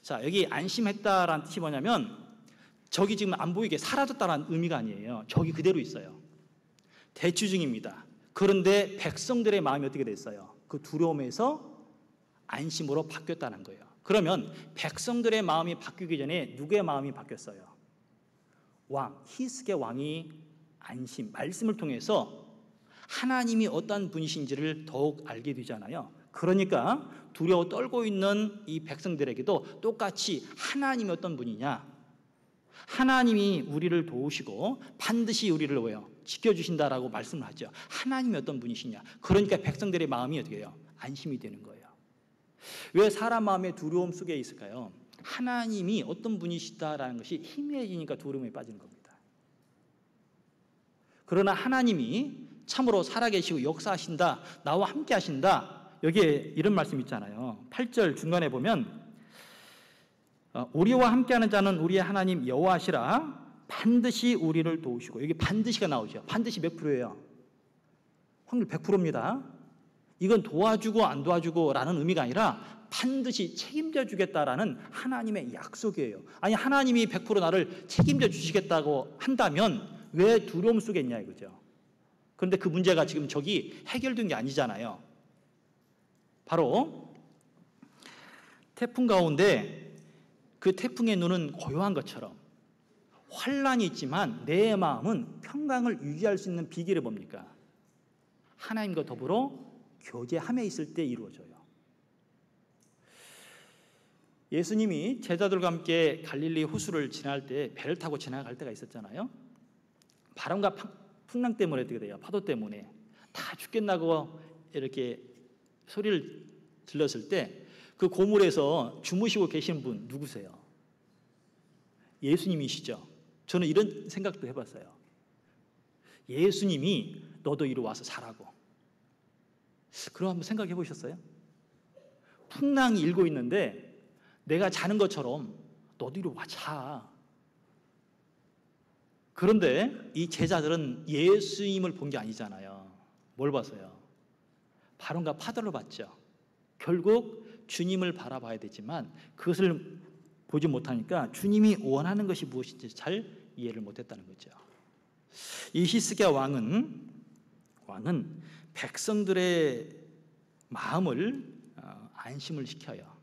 자, 여기 안심했다라는 뜻이 뭐냐면 적이 지금 안 보이게 사라졌다라는 의미가 아니에요. 적이 그대로 있어요. 대치 중입니다. 그런데 백성들의 마음이 어떻게 됐어요? 그 두려움에서 안심으로 바뀌었다는 거예요. 그러면 백성들의 마음이 바뀌기 전에 누구의 마음이 바뀌었어요? 왕, 히스기야 왕이 안심, 말씀을 통해서 하나님이 어떤 분이신지를 더욱 알게 되잖아요. 그러니까 두려워 떨고 있는 이 백성들에게도 똑같이 하나님이 어떤 분이냐, 하나님이 우리를 도우시고 반드시 우리를 왜요? 지켜주신다라고 말씀을 하죠. 하나님이 어떤 분이시냐. 그러니까 백성들의 마음이 어떻게 해요? 안심이 되는 거예요. 왜 사람 마음의 두려움 속에 있을까요? 하나님이 어떤 분이시다라는 것이 희미해지니까 두려움에 빠지는 겁니다. 그러나 하나님이 참으로 살아계시고 역사하신다, 나와 함께 하신다, 여기에 이런 말씀 있잖아요. 8절 중간에 보면 우리와 함께하는 자는 우리의 하나님 여호와시라. 반드시 우리를 도우시고, 여기 반드시가 나오죠. 반드시 몇 프로예요? 확률 100%입니다. 이건 도와주고 안 도와주고 라는 의미가 아니라 반드시 책임져 주겠다라는 하나님의 약속이에요. 아니, 하나님이 100% 나를 책임져 주시겠다고 한다면 왜 두려움 속에 있냐 이거죠. 그런데 그 문제가 지금 저기 해결된 게 아니잖아요. 바로 태풍 가운데 그 태풍의 눈은 고요한 것처럼 환란이 있지만 내 마음은 평강을 유지할 수 있는 비결이 뭡니까? 하나님과 더불어 교제함에 있을 때 이루어져요. 예수님이 제자들과 함께 갈릴리 호수를 지나갈 때 배를 타고 지나갈 때가 있었잖아요. 바람과 풍랑 때문에 어떻게 돼요? 파도 때문에 다 죽겠나고 이렇게 소리를 질렀을 때 그 고물에서 주무시고 계신 분 누구세요? 예수님이시죠. 저는 이런 생각도 해봤어요. 예수님이 너도 이리 와서 자라고. 그럼 한번 생각해 보셨어요? 풍랑이 일고 있는데 내가 자는 것처럼 너도 이리 와 자. 그런데 이 제자들은 예수님을 본 게 아니잖아요. 뭘 봤어요? 바람과 파도를 봤죠. 결국 주님을 바라봐야 되지만 그것을 보지 못하니까 주님이 원하는 것이 무엇인지 잘 이해를 못했다는 거죠. 이 히스기야 왕은 백성들의 마음을 안심을 시켜요.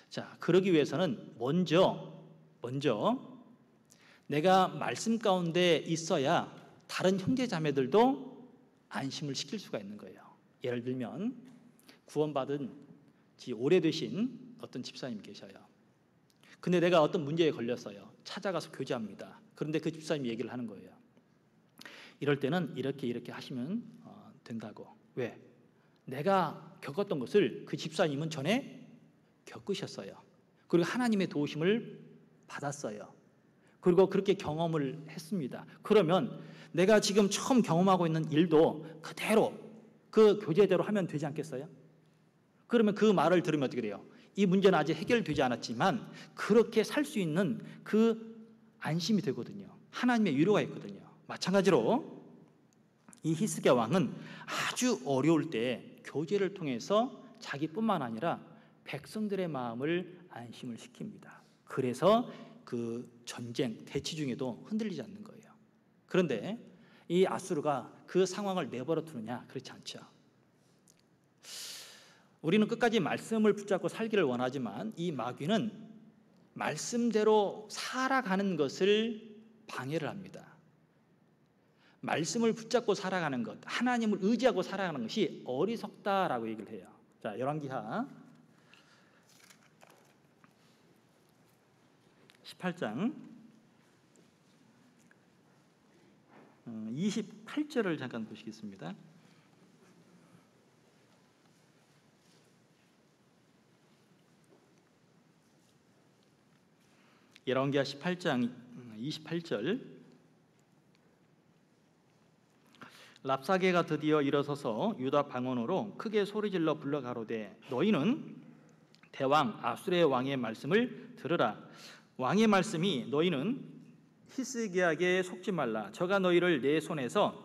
자, 그러기 위해서는 먼저 내가 말씀 가운데 있어야 다른 형제 자매들도 안심을 시킬 수가 있는 거예요. 예를 들면 구원받은 지 오래되신 어떤 집사님 계셔요. 근데 내가 어떤 문제에 걸렸어요. 찾아가서 교제합니다. 그런데 그 집사님이 얘기를 하는 거예요. 이럴 때는 이렇게 하시면 된다고. 왜? 내가 겪었던 것을 그 집사님은 전에 겪으셨어요. 그리고 하나님의 도우심을 받았어요. 그리고 그렇게 경험을 했습니다. 그러면 내가 지금 처음 경험하고 있는 일도 그대로 그 교제대로 하면 되지 않겠어요? 그러면 그 말을 들으면 어떻게 돼요? 이 문제는 아직 해결되지 않았지만 그렇게 살 수 있는 그 안심이 되거든요. 하나님의 위로가 있거든요. 마찬가지로 이 히스기야 왕은 아주 어려울 때 교제를 통해서 자기뿐만 아니라 백성들의 마음을 안심을 시킵니다. 그래서 그 전쟁, 대치 중에도 흔들리지 않는 거예요. 그런데 이 아수르가 그 상황을 내버려 두느냐? 그렇지 않죠. 우리는 끝까지 말씀을 붙잡고 살기를 원하지만 이 마귀는 말씀대로 살아가는 것을 방해를 합니다. 말씀을 붙잡고 살아가는 것, 하나님을 의지하고 살아가는 것이 어리석다라고 얘기를 해요. 자, 열왕기하 18장 28절을 잠깐 보시겠습니다. 열왕기하 18장 28절 랍사게가 드디어 일어서서 유다 방언으로 크게 소리질러 불러 가로되 너희는 대왕 아수르의 왕의 말씀을 들으라. 왕의 말씀이 너희는 히스기야에게 속지 말라. 저가 너희를 내 손에서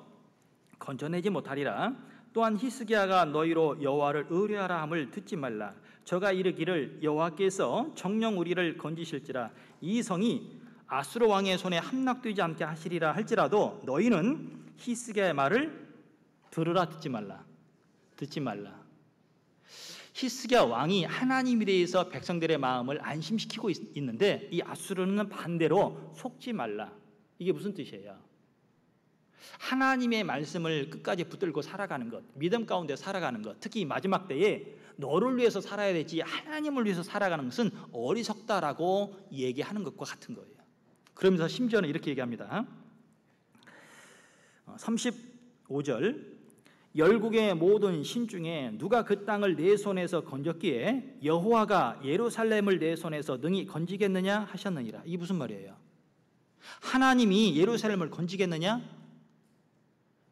건져내지 못하리라. 또한 히스기야가 너희로 여호와를 의뢰하라 함을 듣지 말라. 저가 이르기를 여호와께서 정녕 우리를 건지실지라. 이 성이 아수르 왕의 손에 함락되지 않게 하시리라 할지라도 너희는 히스기야의 말을 들으라. 듣지 말라. 듣지 말라. 히스기야 왕이 하나님에 대해서 백성들의 마음을 안심시키고 있는데 이 아수르는 반대로 속지 말라. 이게 무슨 뜻이에요? 하나님의 말씀을 끝까지 붙들고 살아가는 것, 믿음 가운데 살아가는 것, 특히 마지막 때에 너를 위해서 살아야 되지 하나님을 위해서 살아가는 것은 어리석다라고 얘기하는 것과 같은 거예요. 그러면서 심지어는 이렇게 얘기합니다. 35절 열국의 모든 신 중에 누가 그 땅을 내 손에서 건졌기에 여호와가 예루살렘을 내 손에서 능히 건지겠느냐 하셨느니라. 이게 무슨 말이에요? 하나님이 예루살렘을 건지겠느냐?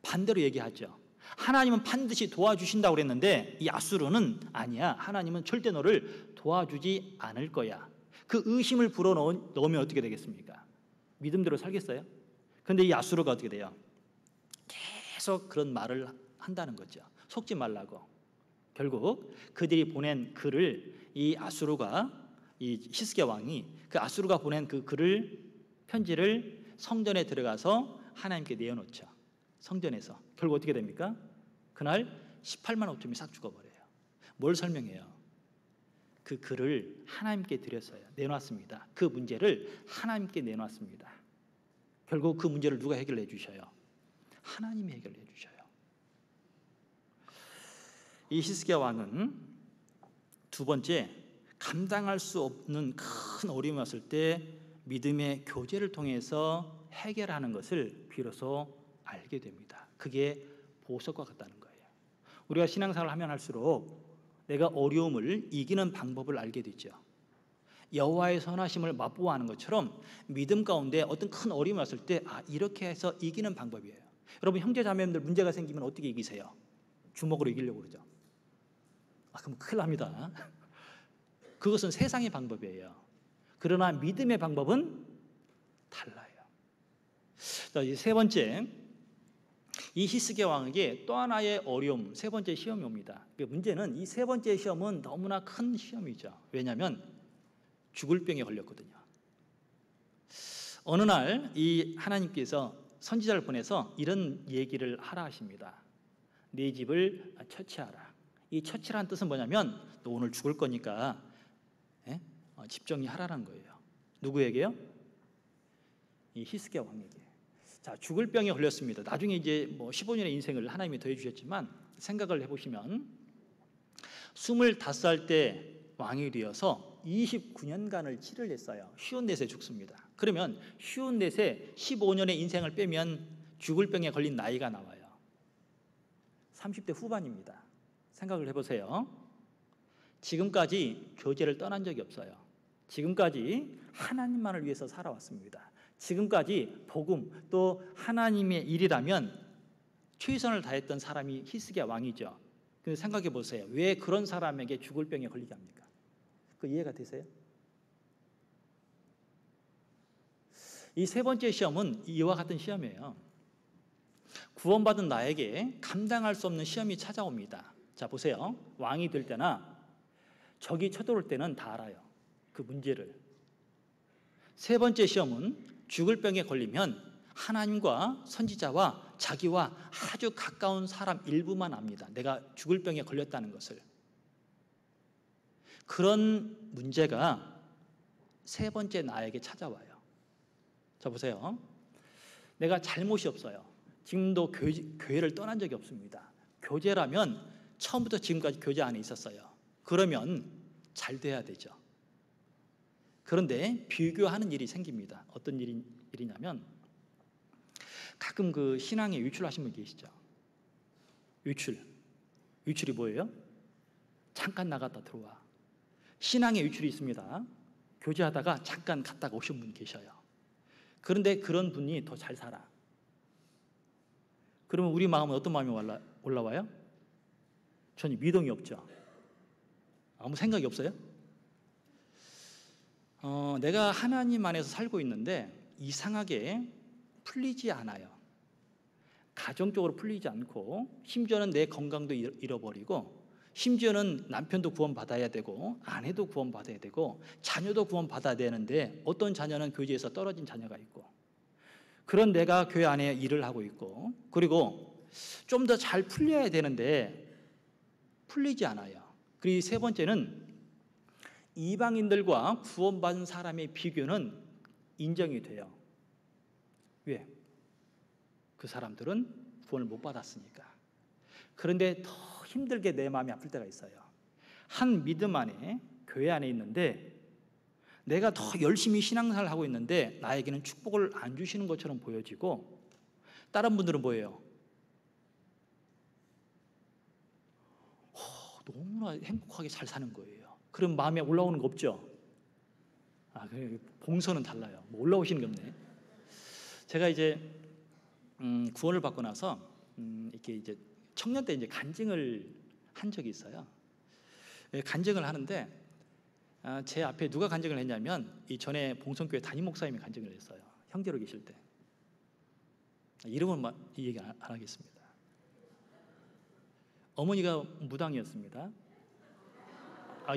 반대로 얘기하죠. 하나님은 반드시 도와주신다고 그랬는데 이 아수르는 아니야. 하나님은 절대 너를 도와주지 않을 거야. 그 의심을 불어넣으면 어떻게 되겠습니까? 믿음대로 살겠어요? 그런데 이 아수르가 어떻게 돼요? 계속 그런 말을 한다는 거죠. 속지 말라고. 결국 그들이 보낸 글을 이 아수르가, 이 히스기야 왕이 그 아수르가 보낸 그 글을, 편지를 성전에 들어가서 하나님께 내어놓죠. 성전에서. 결국 어떻게 됩니까? 그날 18만 5천이 싹 죽어버려요. 뭘 설명해요? 그 글을 하나님께 드렸어요. 내놨습니다. 그 문제를 하나님께 내놨습니다. 결국 그 문제를 누가 해결해 주셔요? 하나님이 해결해 주셔요. 이 히스기야 왕은 두 번째, 감당할 수 없는 큰 어려움이 왔을 때 믿음의 교제를 통해서 해결하는 것을 비로소 알게 됩니다. 그게 보석과 같다는 거예요. 우리가 신앙생활을 하면 할수록 내가 어려움을 이기는 방법을 알게 되죠. 여호와의 선하심을 맛보아하는 것처럼 믿음 가운데 어떤 큰 어려움이 왔을 때 이렇게 해서 이기는 방법이에요. 여러분 형제 자매님들 문제가 생기면 어떻게 이기세요? 주먹으로 이기려고 그러죠. 그럼 큰일 납니다. 그것은 세상의 방법이에요. 그러나 믿음의 방법은 달라요. 자, 이제 세 번째, 이 히스기야 왕에게 또 하나의 어려움, 세 번째 시험이 옵니다. 문제는 이 세 번째 시험은 너무나 큰 시험이죠. 왜냐하면 죽을 병에 걸렸거든요. 어느 날 이 하나님께서 선지자를 보내서 이런 얘기를 하라 하십니다. 네 집을 처치하라. 이 처치라는 뜻은 뭐냐면 너 오늘 죽을 거니까 집 정리하라는 거예요. 누구에게요? 이 히스기야 왕에게. 자, 죽을 병에 걸렸습니다. 나중에 이제 15년의 인생을 하나님이 더해 주셨지만 생각을 해보시면 25살 때 왕이 되어서 29년간을 치를 했어요. 쉬운 넷에 죽습니다. 그러면 쉬운 넷에 15년의 인생을 빼면 죽을 병에 걸린 나이가 나와요. 30대 후반입니다. 생각을 해보세요. 지금까지 교제를 떠난 적이 없어요. 지금까지 하나님만을 위해서 살아왔습니다. 지금까지 복음 또 하나님의 일이라면 최선을 다했던 사람이 히스기야 왕이죠. 근데 생각해 보세요. 왜 그런 사람에게 죽을 병에 걸리게 합니까? 그 이해가 되세요? 이 세 번째 시험은 이와 같은 시험이에요. 구원받은 나에게 감당할 수 없는 시험이 찾아옵니다. 자, 보세요. 왕이 될 때나 적이 쳐들어올 때는 다 알아요. 그 문제를. 세 번째 시험은 죽을 병에 걸리면 하나님과 선지자와 자기와 아주 가까운 사람 일부만 압니다. 내가 죽을 병에 걸렸다는 것을. 그런 문제가 세 번째 나에게 찾아와요. 자, 보세요. 내가 잘못이 없어요. 지금도 교회를 떠난 적이 없습니다. 교제라면 처음부터 지금까지 교제 안에 있었어요. 그러면 잘 돼야 되죠. 그런데 비교하는 일이 생깁니다. 어떤 일이냐면 가끔 그 신앙에 유출하신 분 계시죠. 유출이 뭐예요? 잠깐 나갔다 들어와. 신앙에 유출이 있습니다. 교제하다가 잠깐 갔다가 오신 분 계셔요. 그런데 그런 분이 더 잘 살아. 그러면 우리 마음은 어떤 마음이 올라와요? 전혀 미동이 없죠. 아무 생각이 없어요? 내가 하나님 안에서 살고 있는데 이상하게 풀리지 않아요. 가정적으로 풀리지 않고, 심지어는 내 건강도 잃어버리고, 심지어는 남편도 구원받아야 되고 아내도 구원받아야 되고 자녀도 구원받아야 되는데 어떤 자녀는 교제에서 떨어진 자녀가 있고, 그런 내가 교회 안에 일을 하고 있고, 그리고 좀 더 잘 풀려야 되는데 풀리지 않아요. 그리고 세 번째는 이방인들과 구원받은 사람의 비교는 인정이 돼요. 왜? 그 사람들은 구원을 못 받았으니까. 그런데 더 힘들게 내 마음이 아플 때가 있어요. 한 믿음 안에, 교회 안에 있는데 내가 더 열심히 신앙생활을 하고 있는데 나에게는 축복을 안 주시는 것처럼 보여지고, 다른 분들은 뭐예요? 너무나 행복하게 잘 사는 거예요. 그럼 마음에 올라오는 거 없죠? 봉선은 달라요. 뭐 올라오시는 게 없네. 제가 이제 구원을 받고 나서 이렇게 이제 청년 때 이제 간증을 한 적이 있어요. 간증을 하는데 제 앞에 누가 간증을 했냐면 이 전에 봉성교회 담임 목사님이 간증을 했어요. 형제로 계실 때. 이름은 이 얘기 안 하겠습니다. 어머니가 무당이었습니다.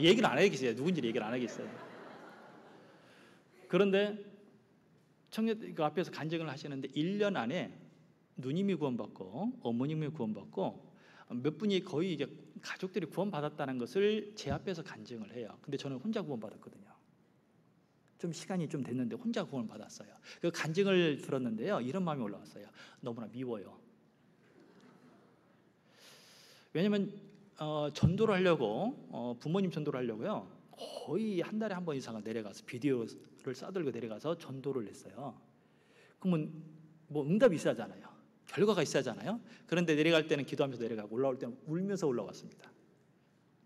얘기를 안 하겠어요. 누군지 얘기를 안 하겠어요. 그런데 청년 그 앞에서 간증을 하시는데 1년 안에 누님이 구원받고 어머님이 구원받고 몇 분이 거의 이제 가족들이 구원받았다는 것을 제 앞에서 간증을 해요. 근데 저는 혼자 구원받았거든요. 좀 시간이 좀 됐는데 혼자 구원을 받았어요. 그 간증을 들었는데요, 이런 마음이 올라왔어요. 너무나 미워요. 왜냐면 전도를 하려고 부모님 전도를 하려고요, 거의 한 달에 한 번 이상은 내려가서 비디오를 싸들고 내려가서 전도를 했어요. 그러면 뭐 응답이 있어야 하잖아요. 결과가 있어야 하잖아요. 그런데 내려갈 때는 기도하면서 내려가고 올라올 때는 울면서 올라왔습니다.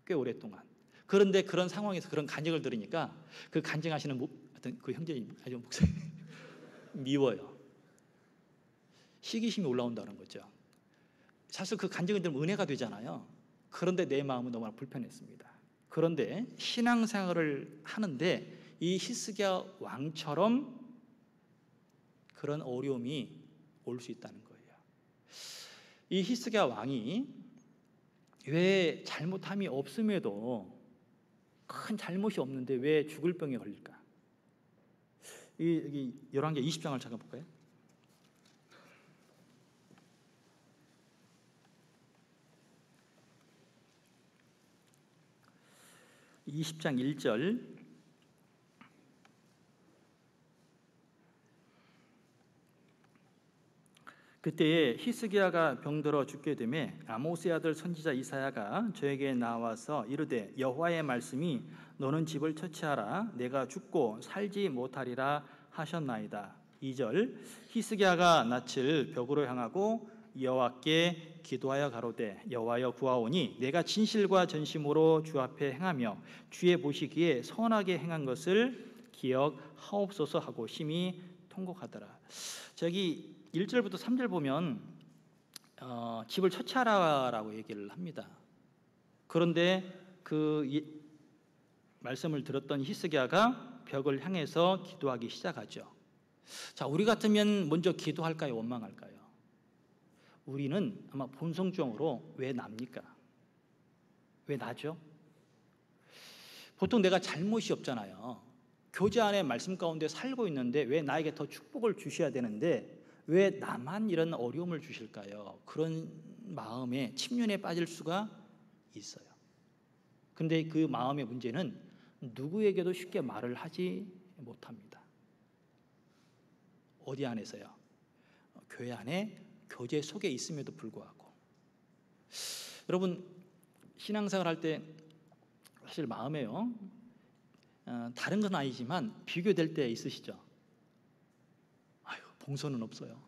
꽤 오랫동안. 그런데 그런 상황에서 그런 간증을 들으니까 그 간증하시는 어떤 그 형제님, 아주 목사님 미워요. 시기심이 올라온다는 거죠. 사실 그 간증을 들으면 은혜가 되잖아요. 그런데 내 마음은 너무나 불편했습니다. 그런데 신앙생활을 하는데 이 히스기야 왕처럼 그런 어려움이 올 수 있다는 거예요. 이 히스기야 왕이 왜 잘못함이 없음에도, 큰 잘못이 없는데 왜 죽을 병에 걸릴까? 여기 열왕기 20장을 잠깐 볼까요? 20장 1절. 그때에 히스기야가 병들어 죽게 되매 아모스의 아들 선지자 이사야가 저에게 나와서 이르되 여호와의 말씀이 너는 집을 처치하라 내가 죽고 살지 못하리라 하셨나이다. 2절. 히스기야가 낯을 벽으로 향하고 여호와께 기도하여 가로되 여호와여 구하오니 내가 진실과 전심으로 주 앞에 행하며 주의 보시기에 선하게 행한 것을 기억하옵소서 하고 심히 통곡하더라. 저기 1절부터 3절 보면 집을 처치하라라고 얘기를 합니다. 그런데 말씀을 들었던 히스기야가 벽을 향해서 기도하기 시작하죠. 자, 우리 같으면 먼저 기도할까요? 원망할까요? 우리는 아마 본성적으로 왜 납니까? 왜 나죠? 보통 내가 잘못이 없잖아요. 교제 안에 말씀 가운데 살고 있는데 왜 나에게 더 축복을 주셔야 되는데 왜 나만 이런 어려움을 주실까요? 그런 마음에 침륜에 빠질 수가 있어요. 근데 그 마음의 문제는 누구에게도 쉽게 말을 하지 못합니다. 어디 안에서요? 교회 안에 교제 속에 있음에도 불구하고. 여러분, 신앙생활 할 때 사실 마음에요, 다른 건 아니지만 비교될 때 있으시죠? 아유, 봉선은 없어요.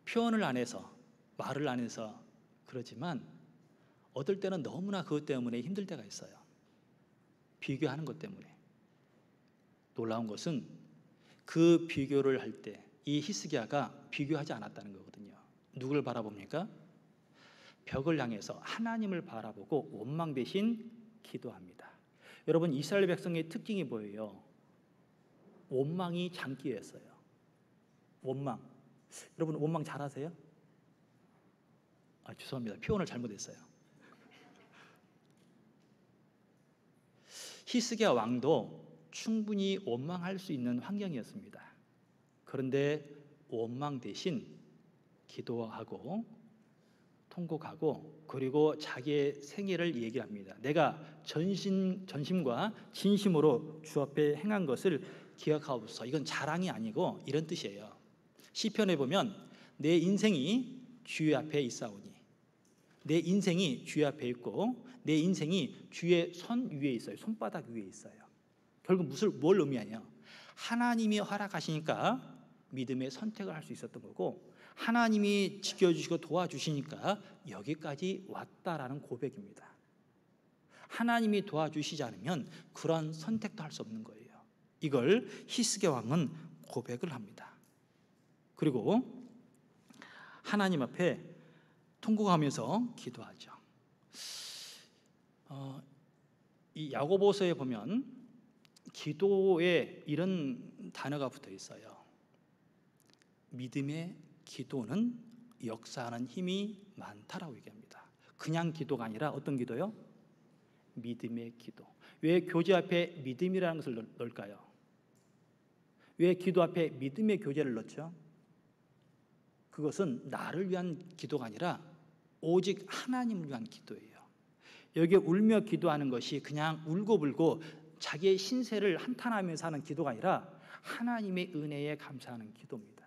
표현을 안 해서, 말을 안 해서 그러지만 어떨 때는 너무나 그것 때문에 힘들 때가 있어요. 비교하는 것 때문에. 놀라운 것은 그 비교를 할 때 이 히스기야가 비교하지 않았다는 거거든요. 누굴 바라봅니까? 벽을 향해서 하나님을 바라보고 원망 대신 기도합니다. 여러분, 이스라엘 백성의 특징이 뭐예요? 원망이 장기였어요. 원망. 여러분, 원망 잘하세요? 죄송합니다. 표현을 잘못했어요. 히스기야 왕도 충분히 원망할 수 있는 환경이었습니다. 그런데 원망 대신 기도하고 통곡하고 그리고 자기의 생애를 얘기합니다. 내가 전심과 진심으로 주 앞에 행한 것을 기억하옵소서. 이건 자랑이 아니고 이런 뜻이에요. 시편에 보면 내 인생이 주의 앞에 있사오니, 내 인생이 주의 앞에 있고 내 인생이 주의 손 위에 있어요. 손바닥 위에 있어요. 결국 뭘 의미하냐? 하나님이 허락하시니까 믿음의 선택을 할 수 있었던 거고, 하나님이 지켜주시고 도와주시니까 여기까지 왔다라는 고백입니다. 하나님이 도와주시지 않으면 그런 선택도 할 수 없는 거예요. 이걸 히스기야 왕은 고백을 합니다. 그리고 하나님 앞에 통곡하면서 기도하죠. 이 야고보서에 보면 기도에 이런 단어가 붙어 있어요. 믿음의 기도는 역사하는 힘이 많다라고 얘기합니다. 그냥 기도가 아니라 어떤 기도요? 믿음의 기도. 왜 교제 앞에 믿음이라는 것을 넣을까요? 왜 기도 앞에 믿음의 교제를 넣죠? 그것은 나를 위한 기도가 아니라 오직 하나님을 위한 기도예요. 여기에 울며 기도하는 것이 그냥 울고불고 자기의 신세를 한탄하면서 하는 기도가 아니라 하나님의 은혜에 감사하는 기도입니다.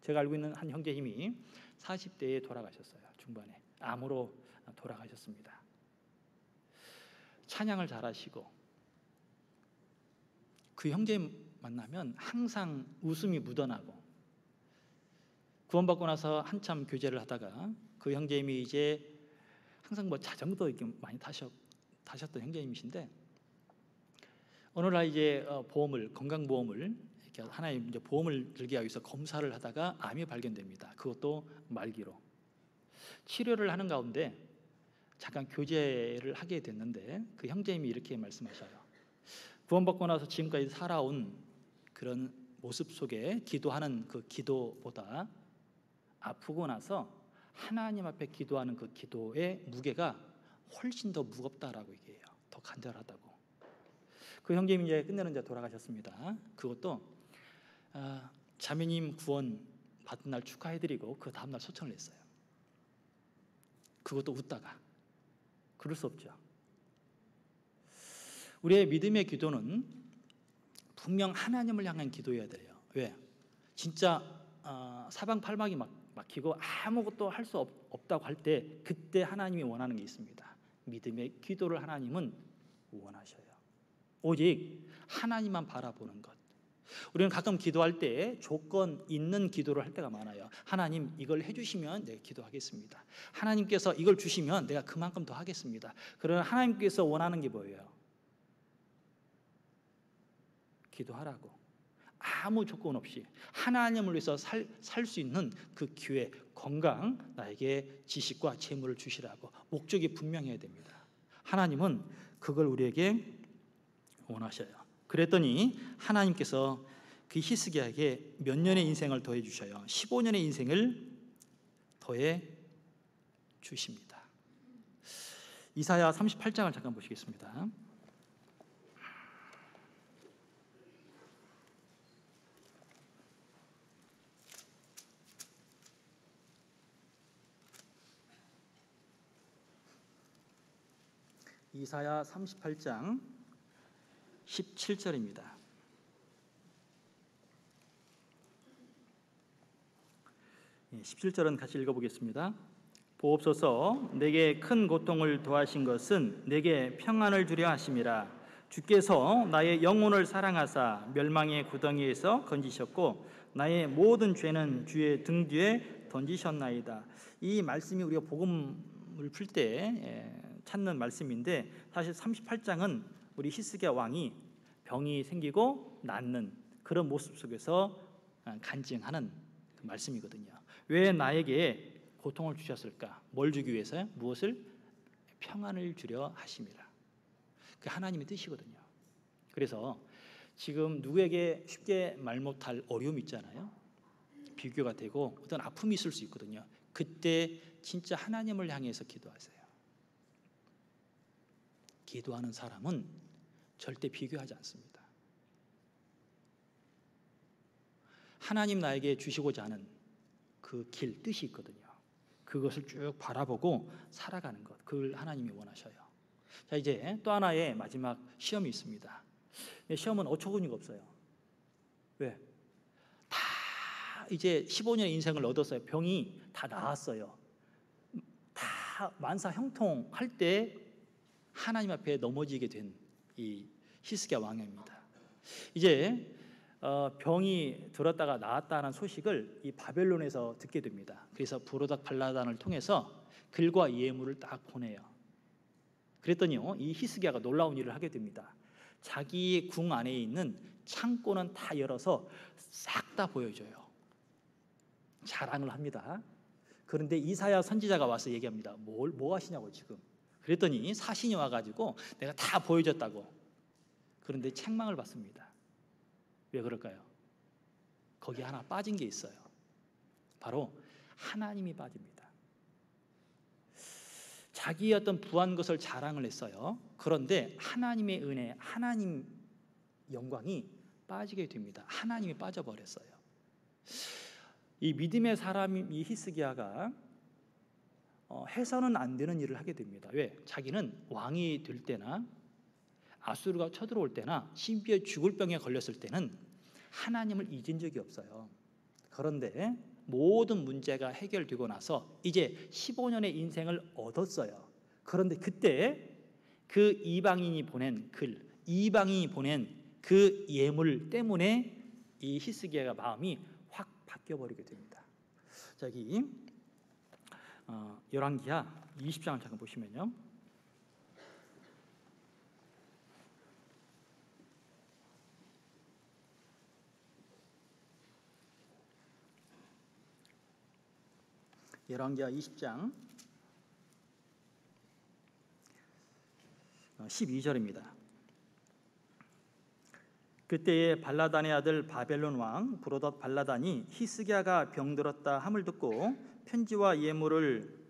제가 알고 있는 한 형제님이 40대에 돌아가셨어요. 중반에 암으로 돌아가셨습니다. 찬양을 잘하시고 그 형제 만나면 항상 웃음이 묻어나고, 구원받고 나서 한참 교제를 하다가 그 형제님이 이제 항상 자전거도 이렇게 많이 타셨던 형제님이신데, 어느 날 이제 건강보험을 이렇게 하나의 이제 보험을 들기 위해서 검사를 하다가 암이 발견됩니다. 그것도 말기로. 치료를 하는 가운데 잠깐 교제를 하게 됐는데 그 형제님이 이렇게 말씀하셔요. 구원받고 나서 지금까지 살아온 그런 모습 속에 기도하는 그 기도보다 아프고 나서 하나님 앞에 기도하는 그 기도의 무게가 훨씬 더 무겁다라고 얘기해요. 더 간절하다고. 그 형제님이 이제 끝내는 이제 돌아가셨습니다. 그것도 자매님 구원 받은 날 축하해드리고 그 다음날 소천을 했어요. 그것도 웃다가. 그럴 수 없죠. 우리의 믿음의 기도는 분명 하나님을 향한 기도여야 돼요. 왜? 진짜 사방팔방이 막히고 아무것도 할 수 없다고 할 때 그때 하나님이 원하는 게 있습니다. 믿음의 기도를 하나님은 원하셔요. 오직 하나님만 바라보는 것. 우리는 가끔 기도할 때 조건 있는 기도를 할 때가 많아요. 하나님, 이걸 해주시면 내가 기도하겠습니다. 하나님께서 이걸 주시면 내가 그만큼 더 하겠습니다. 그러나 하나님께서 원하는 게 뭐예요? 기도하라고. 아무 조건 없이 하나님을 위해서 살 수 있는 그 기회, 건강, 나에게 지식과 재물을 주시라고 목적이 분명해야 됩니다. 하나님은 그걸 우리에게 원하셔요. 그랬더니 하나님께서 그 히스기야에게 몇 년의 인생을 더해 주셔요. 15년의 인생을 더해 주십니다. 이사야 38장을 잠깐 보시겠습니다. 이사야 38장 17절입니다. 17절은 같이 읽어보겠습니다. 보옵소서, 내게 큰 고통을 더하신 것은 내게 평안을 주려 하심이라. 주께서 나의 영혼을 사랑하사 멸망의 구덩이에서 건지셨고 나의 모든 죄는 주의 등 뒤에 던지셨나이다. 이 말씀이 우리가 복음을 풀 때 찾는 말씀인데, 사실 38장은 우리 히스기야 왕이 병이 생기고 낫는 그런 모습 속에서 간증하는 그 말씀이거든요. 왜 나에게 고통을 주셨을까? 뭘 주기 위해서요? 무엇을? 평안을 주려 하심이라. 그 하나님의 뜻이거든요. 그래서 지금 누구에게 쉽게 말 못할 어려움이 있잖아요. 비교가 되고 어떤 아픔이 있을 수 있거든요. 그때 진짜 하나님을 향해서 기도하세요. 기도하는 사람은 절대 비교하지 않습니다. 하나님 나에게 주시고자 하는 그 길, 뜻이 있거든요. 그것을 쭉 바라보고 살아가는 것, 그걸 하나님이 원하셔요. 자, 이제 또 하나의 마지막 시험이 있습니다. 시험은 어처구니가 없어요. 왜? 다 이제 15년의 인생을 얻었어요. 병이 다 나았어요. 다 만사 형통할 때 하나님 앞에 넘어지게 된 이 히스기야 왕입니다. 이제 병이 들었다가 나았다는 소식을 이 바벨론에서 듣게 됩니다. 그래서 브로닥 발라단을 통해서 글과 예물을 딱 보내요. 그랬더니요, 이 히스기야가 놀라운 일을 하게 됩니다. 자기 궁 안에 있는 창고는 다 열어서 싹 다 보여줘요. 자랑을 합니다. 그런데 이사야 선지자가 와서 얘기합니다. 뭐 하시냐고 지금. 그랬더니 사신이 와가지고 내가 다 보여줬다고. 그런데 책망을 받습니다. 왜 그럴까요? 거기 하나 빠진 게 있어요. 바로 하나님이 빠집니다. 자기의 어떤 부한 것을 자랑을 했어요. 그런데 하나님의 은혜, 하나님 영광이 빠지게 됩니다. 하나님이 빠져버렸어요. 이 믿음의 사람 이 히스기야가 해서는 안 되는 일을 하게 됩니다. 왜? 자기는 왕이 될 때나 아수르가 쳐들어올 때나 심지어 죽을 병에 걸렸을 때는 하나님을 잊은 적이 없어요. 그런데 모든 문제가 해결되고 나서 이제 15년의 인생을 얻었어요. 그런데 그때 그 이방인이 보낸 글, 이방인이 보낸 그 예물 때문에 이 히스기야가 마음이 확 바뀌어버리게 됩니다. 자, 여기 열왕기하 20장을 잠깐 보시면요. 열왕기하 20장 12절입니다. 그때에 발라단의 아들 바벨론 왕 브로닷 발라단이 히스기야가 병들었다 함을 듣고 편지와 예물을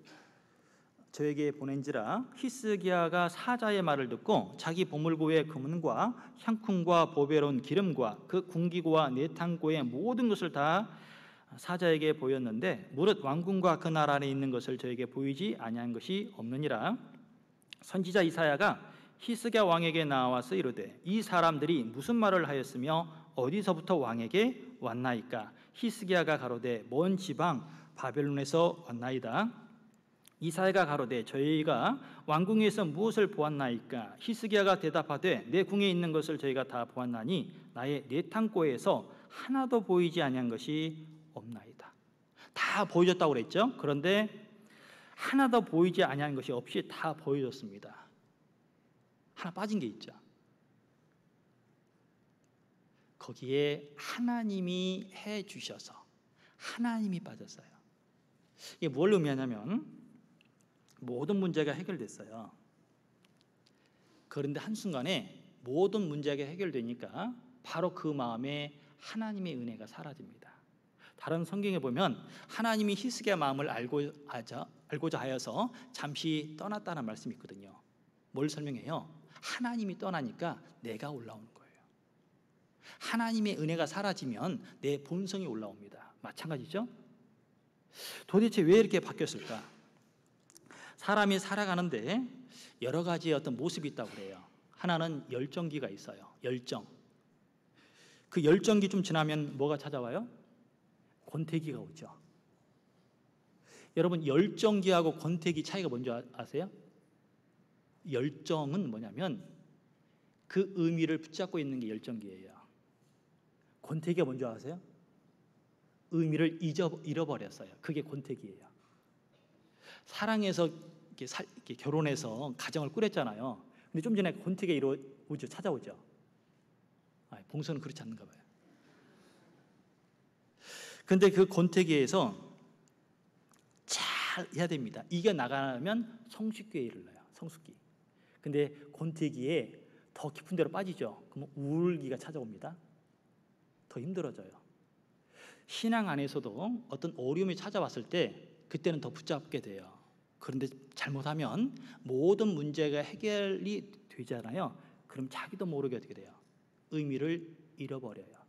저에게 보낸지라. 히스기야가 사자의 말을 듣고 자기 보물고의 금은과 향품과 보배로운 기름과 그 궁기고와 내탕고의 모든 것을 다 사자에게 보였는데 무릇 왕궁과 그 나라 안에 있는 것을 저에게 보이지 아니한 것이 없느니라. 선지자 이사야가 히스기야 왕에게 나와서 이르되 이 사람들이 무슨 말을 하였으며 어디서부터 왕에게 왔나이까. 히스기야가 가로되 먼 지방 바벨론에서 왔나이다. 이사야가 가로되 저희가 왕궁에서 무엇을 보았나이까. 히스기야가 대답하되 내 궁에 있는 것을 저희가 다 보았나니 나의 내탕고에서 하나도 보이지 아니한 것이 없나이다. 다 보여줬다고 그랬죠. 그런데 하나도 보이지 아니한 것이 없이 다 보여줬습니다. 하나 빠진 게 있죠. 거기에 하나님이 해 주셔서 하나님이 빠졌어요. 이게 뭘 의미하냐면 모든 문제가 해결됐어요. 그런데 한순간에 모든 문제가 해결되니까 바로 그 마음에 하나님의 은혜가 사라집니다. 다른 성경에 보면 하나님이 히스기야 마음을 알고자 하여서 잠시 떠났다는 말씀이 있거든요. 뭘 설명해요? 하나님이 떠나니까 내가 올라오는 거예요. 하나님의 은혜가 사라지면 내 본성이 올라옵니다. 마찬가지죠? 도대체 왜 이렇게 바뀌었을까? 사람이 살아가는데 여러 가지의 어떤 모습이 있다고 그래요. 하나는 열정기가 있어요. 열정. 그 열정기 좀 지나면 뭐가 찾아와요? 권태기가 오죠. 여러분, 열정기하고 권태기 차이가 뭔지 아세요? 열정은 뭐냐면 그 의미를 붙잡고 있는 게 열정기예요. 권태기가 뭔지 아세요? 의미를 잃어버렸어요. 그게 권태기예요. 사랑해서 이렇게 결혼해서 가정을 꾸렸잖아요. 근데 좀 전에 권태기가 찾아오죠. 봉선은 그렇지 않는가 봐요. 근데 그 권태기에서 잘 해야 됩니다. 이겨나가면 성숙기에 이르러요. 성숙기. 근데 권태기에 더 깊은 데로 빠지죠. 그럼 우울기가 찾아옵니다. 더 힘들어져요. 신앙 안에서도 어떤 어려움이 찾아왔을 때 그때는 더 붙잡게 돼요. 그런데 잘못하면 모든 문제가 해결이 되잖아요. 그럼 자기도 모르게 어떻게 돼요? 의미를 잃어버려요.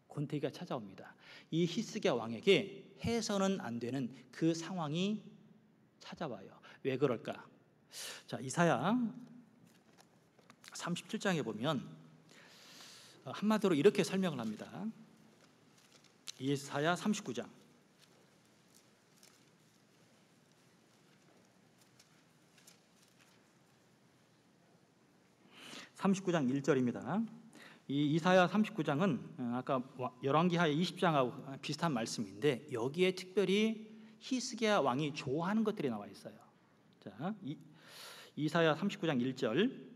권태기가 찾아옵니다. 이 히스기야 왕에게 해서는 안 되는 그 상황이 찾아와요. 왜 그럴까? 자, 이사야 37장에 보면 한마디로 이렇게 설명을 합니다. 이사야 39장 1절입니다. 이 이사야 39장은 아까 열왕기하 20장하고 비슷한 말씀인데 여기에 특별히 히스기야 왕이 좋아하는 것들이 나와 있어요. 자, 이사야 39장 1절.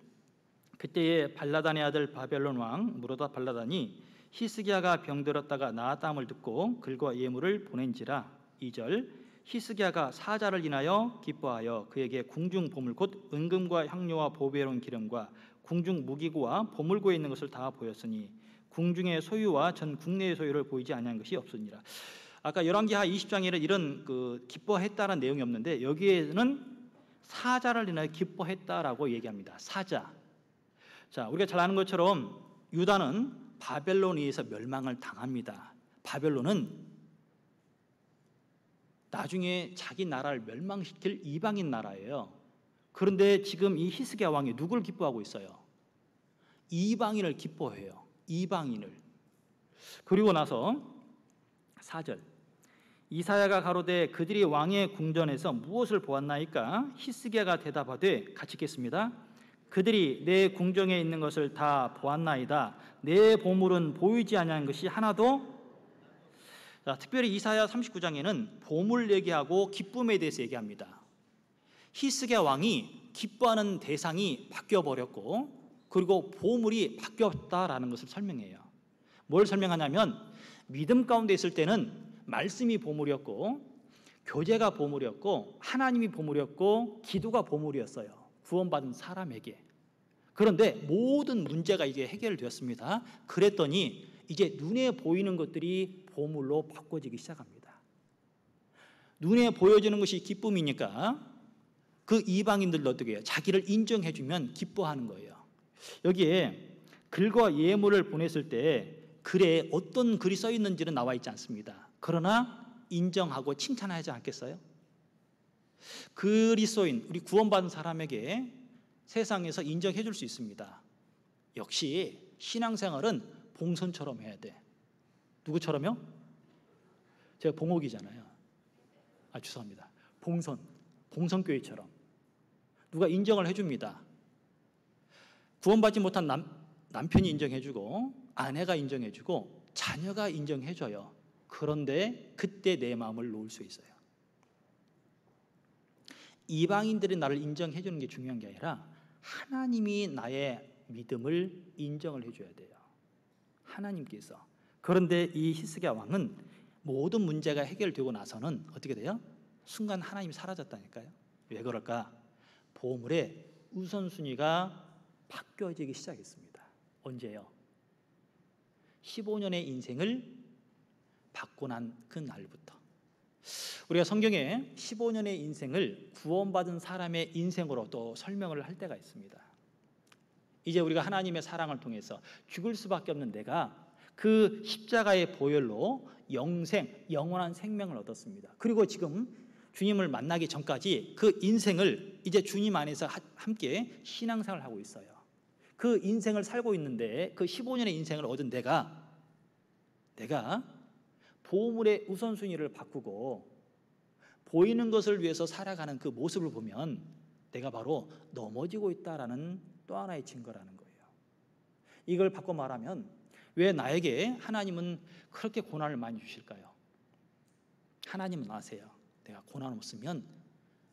그때에 발라단의 아들 바벨론 왕 무로다 발라단이 히스기야가 병들었다가 나았다함을 듣고 글과 예물을 보낸지라. 2절. 히스기야가 사자를 인하여 기뻐하여 그에게 궁중 보물 곧 은금과 향료와 보배로운 기름과 궁중 무기고와 보물고에 있는 것을 다 보였으니 궁중의 소유와 전 국내의 소유를 보이지 아니한 것이 없으니라. 아까 열왕기하 20장에는 이런 기뻐했다는 내용이 없는데 여기에는 사자를 인하여 기뻐했다라고 얘기합니다. 사자. 자, 우리가 잘 아는 것처럼 유다는 바벨론에 의해서 멸망을 당합니다. 바벨론은 나중에 자기 나라를 멸망시킬 이방인 나라예요. 그런데 지금 이 히스기야 왕이 누구를 기뻐하고 있어요? 이방인을 기뻐해요. 이방인을. 그리고 나서 4절. 이사야가 가로되 그들이 왕의 궁전에서 무엇을 보았나이까? 히스기야가 대답하되 같이 읽겠습니다. 그들이 내 궁정에 있는 것을 다 보았나이다. 내 보물은 보이지 아니한 것이 하나도. 자, 특별히 이사야 39장에는 보물 얘기하고 기쁨에 대해서 얘기합니다. 히스기야 왕이 기뻐하는 대상이 바뀌어버렸고 그리고 보물이 바뀌었다라는 것을 설명해요. 뭘 설명하냐면 믿음 가운데 있을 때는 말씀이 보물이었고 교제가 보물이었고 하나님이 보물이었고 기도가 보물이었어요. 구원받은 사람에게. 그런데 모든 문제가 이제 해결되었습니다. 그랬더니 이제 눈에 보이는 것들이 보물로 바꿔지기 시작합니다. 눈에 보여지는 것이 기쁨이니까 그 이방인들도 어떻게 해요? 자기를 인정해주면 기뻐하는 거예요. 여기에 글과 예물을 보냈을 때 글에 어떤 글이 써 있는지는 나와 있지 않습니다. 그러나 인정하고 칭찬하지 않겠어요? 그리스도인, 우리 구원받은 사람에게 세상에서 인정해 줄 수 있습니다. 역시 신앙생활은 봉선처럼 해야 돼. 누구처럼요? 제가 봉옥이잖아요. 죄송합니다. 봉선교회처럼 누가 인정을 해줍니다. 구원받지 못한 남편이 인정해주고 아내가 인정해주고 자녀가 인정해줘요. 그런데 그때 내 마음을 놓을 수 있어요. 이방인들이 나를 인정해주는 게 중요한 게 아니라 하나님이 나의 믿음을 인정을 해줘야 돼요. 하나님께서. 그런데 이 히스기야 왕은 모든 문제가 해결되고 나서는 어떻게 돼요? 순간 하나님이 사라졌다니까요. 왜 그럴까? 보물의 우선순위가 바뀌어지기 시작했습니다. 언제요? 15년의 인생을 받고 난 그 날부터. 우리가 성경에 15년의 인생을 구원받은 사람의 인생으로 또 설명을 할 때가 있습니다. 이제 우리가 하나님의 사랑을 통해서 죽을 수밖에 없는 내가 그 십자가의 보혈로 영생, 영원한 생명을 얻었습니다. 그리고 지금 주님을 만나기 전까지 그 인생을 이제 주님 안에서 함께 신앙생활을 하고 있어요. 그 인생을 살고 있는데 그 15년의 인생을 얻은 내가 보물의 우선순위를 바꾸고 보이는 것을 위해서 살아가는 그 모습을 보면 내가 바로 넘어지고 있다라는 또 하나의 증거라는 거예요. 이걸 바꿔 말하면 왜 나에게 하나님은 그렇게 고난을 많이 주실까요? 하나님은 아세요. 내가 고난 없으면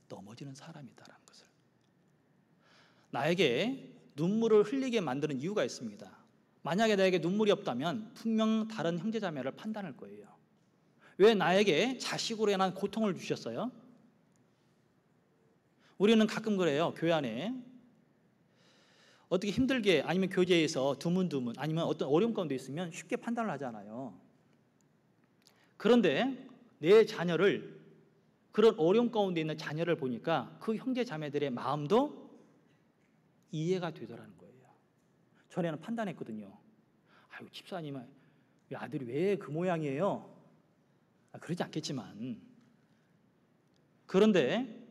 넘어지는 사람이다라는 것을. 나에게 눈물을 흘리게 만드는 이유가 있습니다. 만약에 나에게 눈물이 없다면 분명 다른 형제자매를 판단할 거예요. 왜 나에게 자식으로 인한 고통을 주셨어요? 우리는 가끔 그래요. 교회 안에 어떻게 힘들게 아니면 교제에서 드문드문 아니면 어떤 어려움 가운데 있으면 쉽게 판단을 하잖아요. 그런데 내 자녀를, 그런 어려움 가운데 있는 자녀를 보니까 그 형제 자매들의 마음도 이해가 되더라는 거예요. 전에는 판단했거든요. 아유, 집사님, 아들이 왜 그 모양이에요? 그러지 않겠지만, 그런데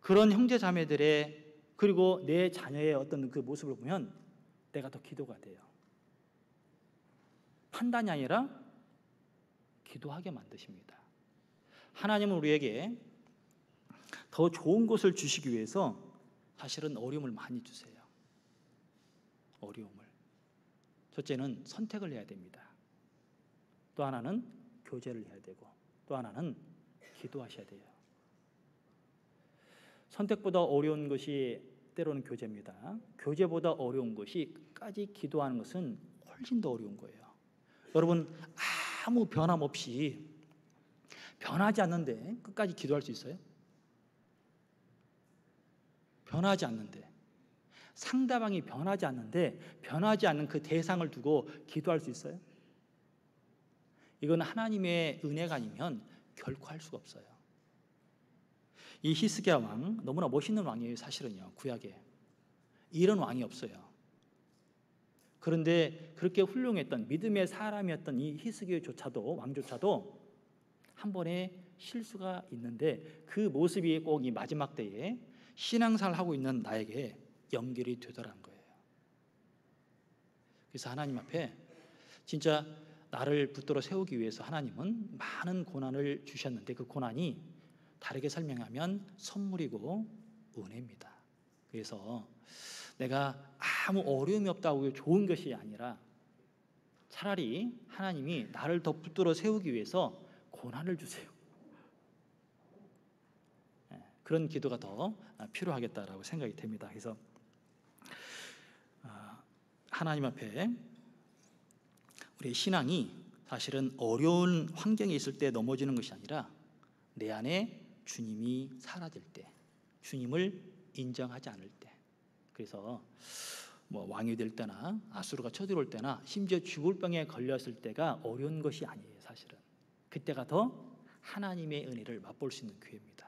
그런 형제 자매들의 그리고 내 자녀의 어떤 그 모습을 보면 내가 더 기도가 돼요. 판단이 아니라 기도하게 만드십니다. 하나님은 우리에게 더 좋은 것을 주시기 위해서 사실은 어려움을 많이 주세요. 어려움을. 첫째는 선택을 해야 됩니다. 또 하나는 교제를 해야 되고, 또 하나는 기도하셔야 돼요. 선택보다 어려운 것이 때로는 교제입니다. 교제보다 어려운 것이 끝까지 기도하는 것은 훨씬 더 어려운 거예요. 여러분, 아무 변함없이 변하지 않는데 끝까지 기도할 수 있어요? 변하지 않는데, 상대방이 변하지 않는데 변하지 않는 그 대상을 두고 기도할 수 있어요? 이건 하나님의 은혜가 아니면 결코 할 수가 없어요. 이 히스기야 왕, 너무나 멋있는 왕이에요. 사실은요, 구약에 이런 왕이 없어요. 그런데 그렇게 훌륭했던 믿음의 사람이었던 이 히스기야조차도, 왕조차도 한 번의 실수가 있는데 그 모습이 꼭 이 마지막 때에 신앙생활을 하고 있는 나에게 연결이 되더라는 거예요. 그래서 하나님 앞에 진짜 나를 붙들어 세우기 위해서 하나님은 많은 고난을 주셨는데 그 고난이 다르게 설명하면 선물이고 은혜입니다. 그래서 내가 아무 어려움이 없다고 좋은 것이 아니라 차라리 하나님이 나를 더 붙들어 세우기 위해서 고난을 주세요. 그런 기도가 더 필요하겠다라고 생각이 됩니다. 그래서 하나님 앞에 우리의 신앙이 사실은 어려운 환경에 있을 때 넘어지는 것이 아니라 내 안에 주님이 사라질 때, 주님을 인정하지 않을 때, 그래서 왕이 될 때나 아수르가 쳐들어올 때나 심지어 죽을 병에 걸렸을 때가 어려운 것이 아니에요. 사실은 그때가 더 하나님의 은혜를 맛볼 수 있는 기회입니다.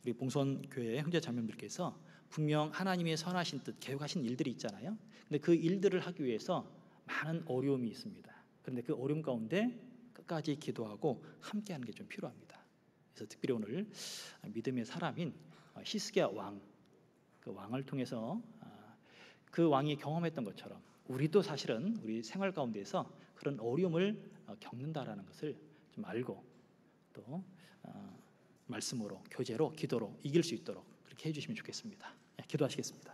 우리 봉선교회 형제 자매님들께서 분명 하나님의 선하신 뜻, 계획하신 일들이 있잖아요. 근데 그 일들을 하기 위해서 많은 어려움이 있습니다. 그런데 그 어려움 가운데 끝까지 기도하고 함께하는 게 좀 필요합니다. 그래서 특별히 오늘 믿음의 사람인 히스기야 왕, 그 왕을 통해서 그 왕이 경험했던 것처럼 우리도 사실은 우리 생활 가운데에서 그런 어려움을 겪는다라는 것을 좀 알고 또 말씀으로, 교제로, 기도로 이길 수 있도록 그렇게 해주시면 좋겠습니다. 기도하시겠습니다.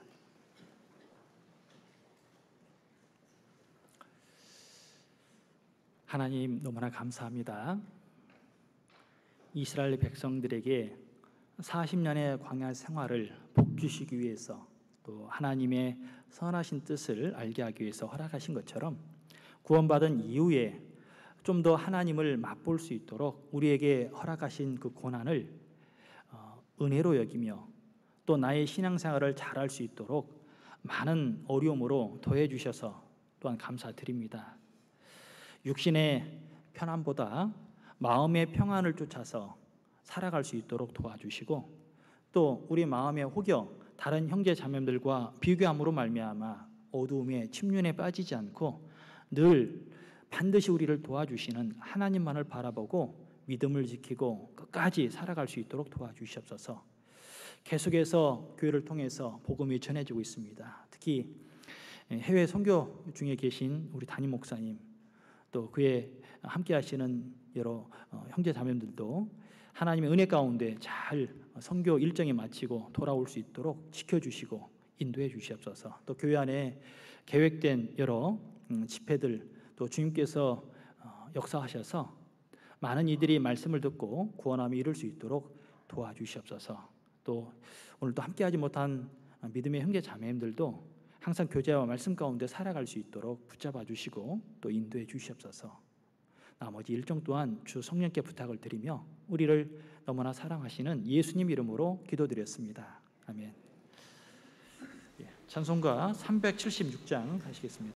하나님, 너무나 감사합니다. 이스라엘 백성들에게 40년의 광야 생활을 복 주시기 위해서 또 하나님의 선하신 뜻을 알게 하기 위해서 허락하신 것처럼 구원받은 이후에 좀 더 하나님을 맛볼 수 있도록 우리에게 허락하신 그 고난을 은혜로 여기며 또 나의 신앙생활을 잘할 수 있도록 많은 어려움으로 더해 주셔서 또한 감사드립니다. 육신의 편안보다 마음의 평안을 쫓아서 살아갈 수 있도록 도와주시고 또 우리 마음의 혹여 다른 형제 자매들과 비교함으로 말미암아 어두움의 침륜에 빠지지 않고 늘 반드시 우리를 도와주시는 하나님만을 바라보고 믿음을 지키고 끝까지 살아갈 수 있도록 도와주시옵소서. 계속해서 교회를 통해서 복음이 전해지고 있습니다. 특히 해외 선교 중에 계신 우리 담임 목사님 또 그에 함께 하시는 여러 형제 자매들도 하나님의 은혜 가운데 잘 선교 일정에 마치고 돌아올 수 있도록 지켜주시고 인도해 주시옵소서. 또 교회 안에 계획된 여러 집회들 또 주님께서 역사하셔서 많은 이들이 말씀을 듣고 구원함이 이룰 수 있도록 도와주시옵소서. 또 오늘 또 함께하지 못한 믿음의 형제 자매님들도 항상 교제와 말씀 가운데 살아갈 수 있도록 붙잡아 주시고 또 인도해 주시옵소서. 나머지 일정 또한 주 성령께 부탁을 드리며 우리를 너무나 사랑하시는 예수님 이름으로 기도드렸습니다. 아멘. 찬송가 376장 하시겠습니다.